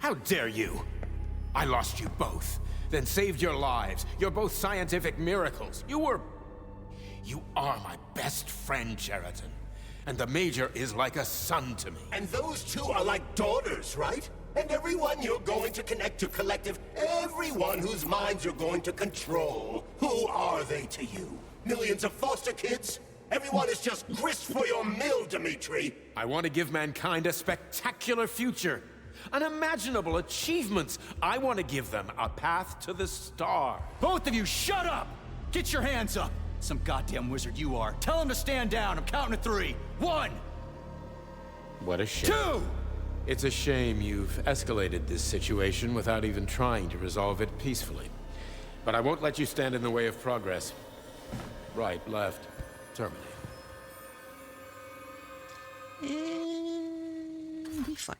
How dare you? I lost you both, then saved your lives. You're both scientific miracles. You are my best friend, Cheriton. And the Major is like a son to me. And those two are like daughters, right? And everyone you're going to connect to Collective, everyone whose minds you're going to control, who are they to you? Millions of foster kids? Everyone is just grist for your mill, Dimitri. I want to give mankind a spectacular future. Unimaginable achievements. I want to give them a path to the star. Both of you, shut up! Get your hands up! Some goddamn wizard you are. Tell him to stand down. I'm counting to 3. 1! What a shame. 2! It's a shame you've escalated this situation without even trying to resolve it peacefully. But I won't let you stand in the way of progress. Right, left, terminate. And we fight.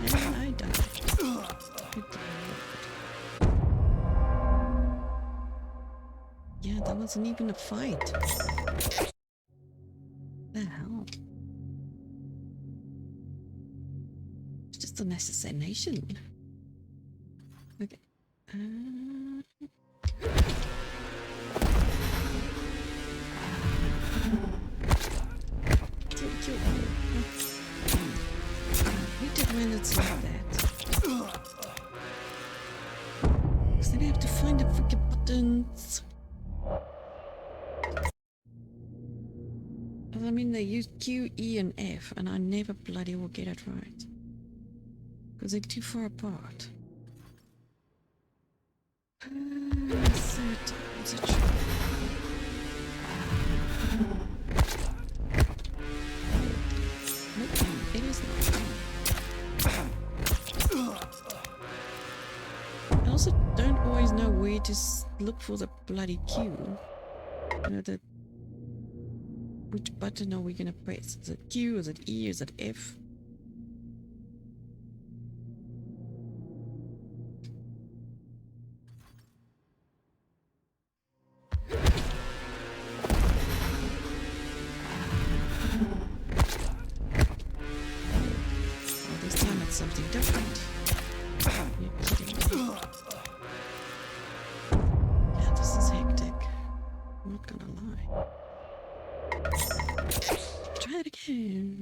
And I died. Yeah, that wasn't even a fight. The hell? It's just an assassination. Okay. We did when it's like that. Because then I have to find the freaking buttons. I mean, they use Q, E, and F, and I never bloody will get it right. Because they're too far apart. Nope, it is not. I also don't always know where to look for the bloody Q. You know, which button are we gonna press? Is it Q? Is it E? Is it F? Something different. You're kidding me. Yeah, this is hectic. I'm not gonna lie. Try it again.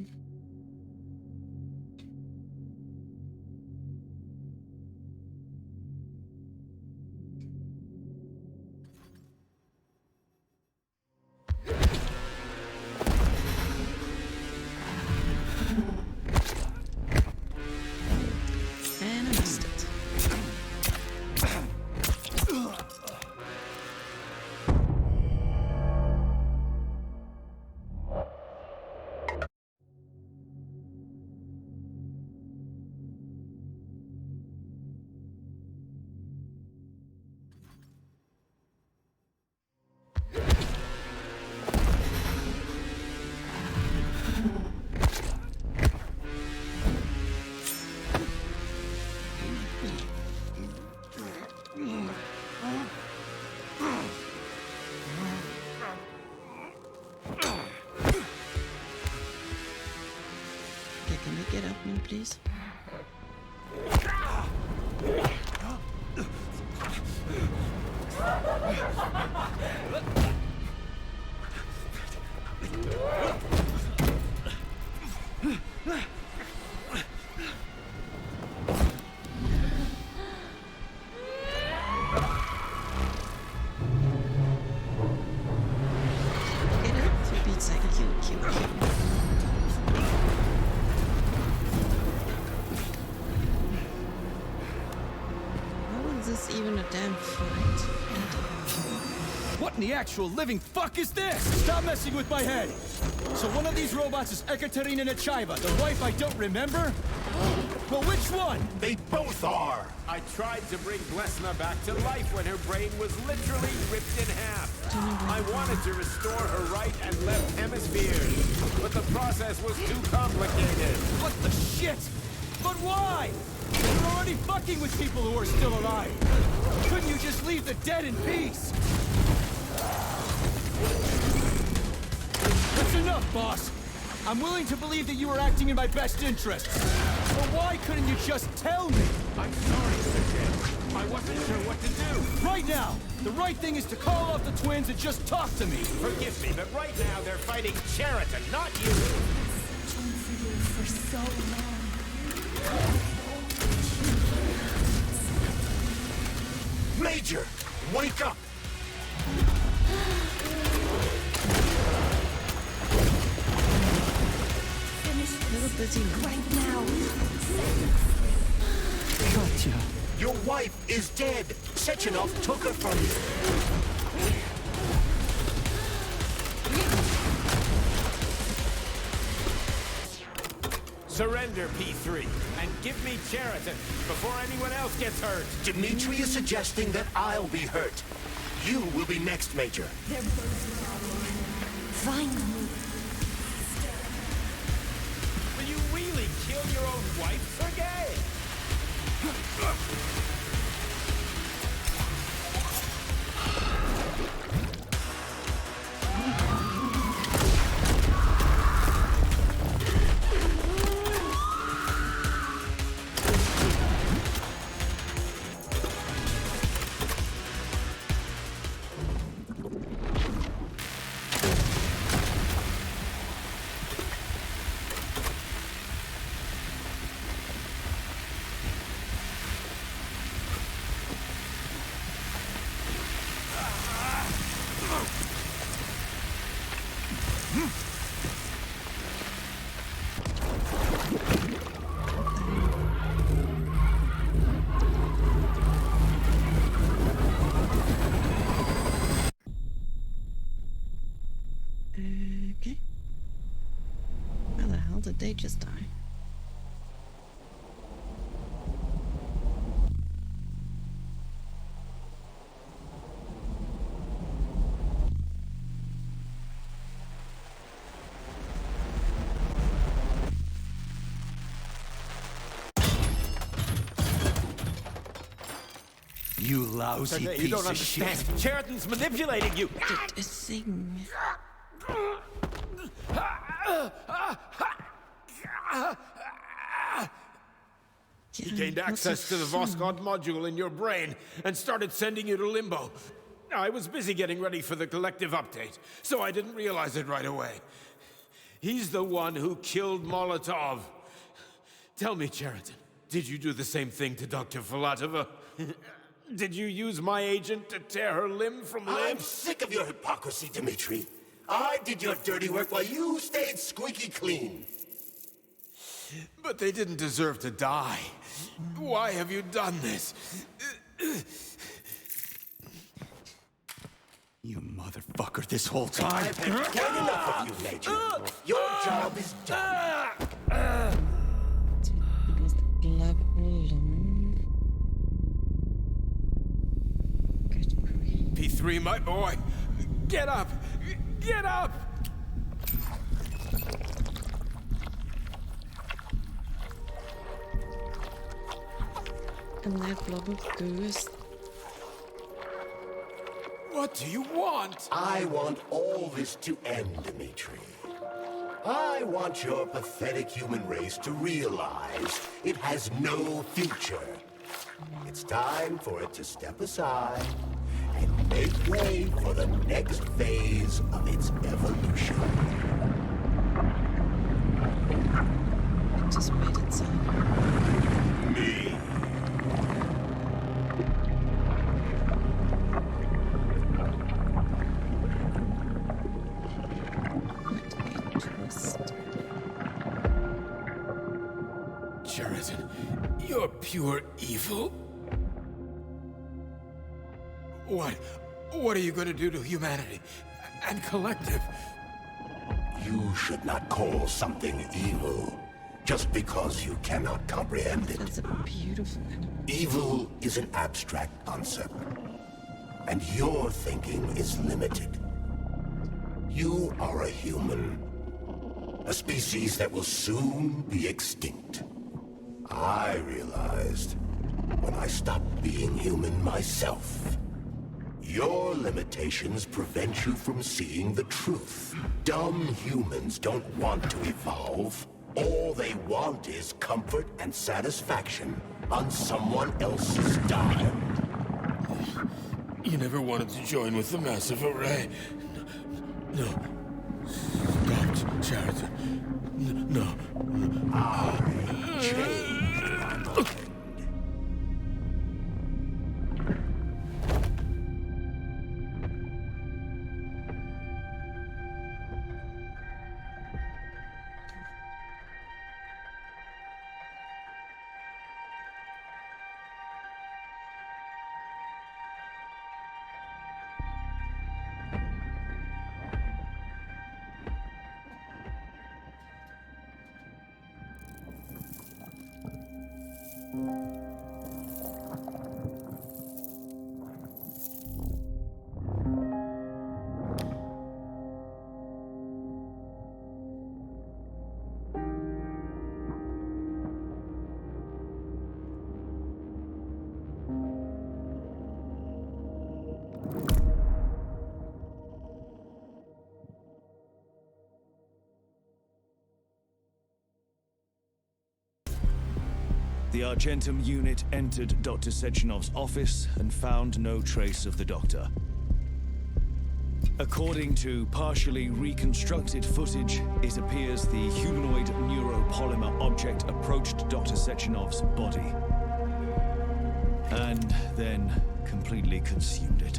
Even a damn fight. What in the actual living fuck is this? Stop messing with my head! So one of these robots is Ekaterina Nechaeva, the wife I don't remember? Well, which one? They both are! I tried to bring Blesna back to life when her brain was literally ripped in half. I wanted to restore her right and left hemispheres, but the process was too complicated. What the shit? But why? You're already fucking with people who are still alive. Couldn't you just leave the dead in peace? That's enough, boss. I'm willing to believe that you were acting in my best interests. But why couldn't you just tell me? I'm sorry, Sergei. I wasn't sure what to do. Right now, the right thing is to call off the twins and just talk to me. Forgive me, but right now they're fighting Cheriton, not you. For so long. Major, wake up! Little busy right now. Katya. Your wife is dead. Sechenov took her from you. Surrender, P3, and give me Cheriton before anyone else gets hurt. Dmitri is suggesting that I'll be hurt. You will be next, Major. They're both finally. Will you really kill your own wife, Sergei? Okay. How the hell did they just die? You lousy Sergei, piece you don't of understand. shit. Cheriton's manipulating you. Did a thing. He gained access to the Voskhod module in your brain and started sending you to Limbo. I was busy getting ready for the collective update, so I didn't realize it right away. He's the one who killed Molotov. Tell me, Cheriton, did you do the same thing to Dr. Filatova? Did you use my agent to tear her limb from limb? I'm sick of your hypocrisy, Dmitri. I did your dirty work while you stayed squeaky clean. But they didn't deserve to die. Why have you done this? You motherfucker, this whole time. I've had quite enough of you, Major. Your job is done. P3, my boy. Get up! Get up! And that blob of goo is... What do you want? I want all this to end, Dmitri. I want your pathetic human race to realize it has no future. It's time for it to step aside and make way for the next phase of its evolution. It just made it sound. Me. Sheridan, you're pure evil. What are you going to do to humanity and collective? You should not call something evil just because you cannot comprehend it. That's a beautiful kind of... Evil is an abstract concept, and your thinking is limited. You are a human, a species that will soon be extinct. I realized when I stopped being human myself. Your limitations prevent you from seeing the truth. Dumb humans don't want to evolve. All they want is comfort and satisfaction on someone else's dime. You never wanted to join with the massive array. No. Stop, Sheridan. No. I changed my mind. The Argentum unit entered Dr. Sechenov's office and found no trace of the doctor. According to partially reconstructed footage, it appears the humanoid neuropolymer object approached Dr. Sechenov's body and then completely consumed it.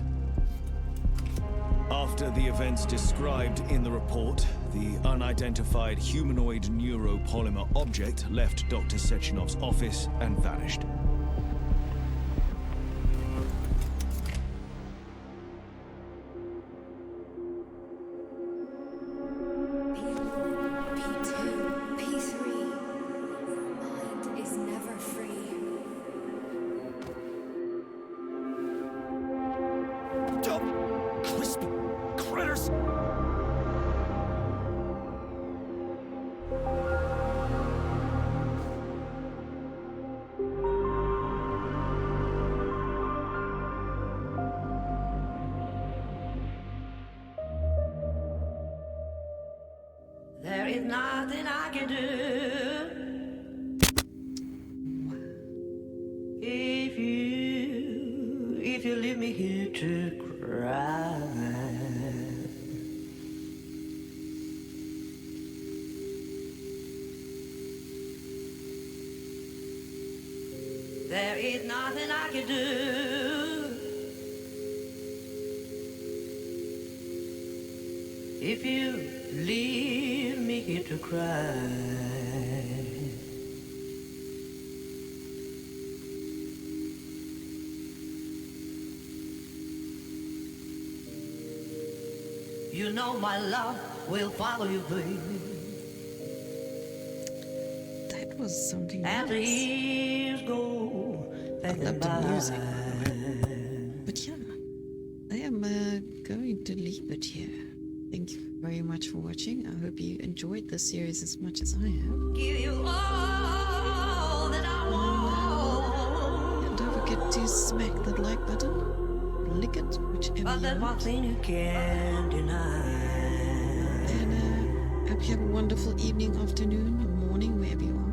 After the events described in the report, the unidentified humanoid neuropolymer object left Dr. Sechenov's office and vanished. There is nothing I can do. If you leave me here to cry. There is nothing I can do. If you leave me here to cry. You know my love will follow you, baby. That was something else. And the years go. I love the music. But yeah, I am going to leave it here. Thank you very much for watching. I hope you enjoyed this series as much as I have. Give you all that I want. And don't forget to smack that like button, lick it, whichever but there's one thing you can't deny. And hope you have a wonderful evening, afternoon, or morning, wherever you are.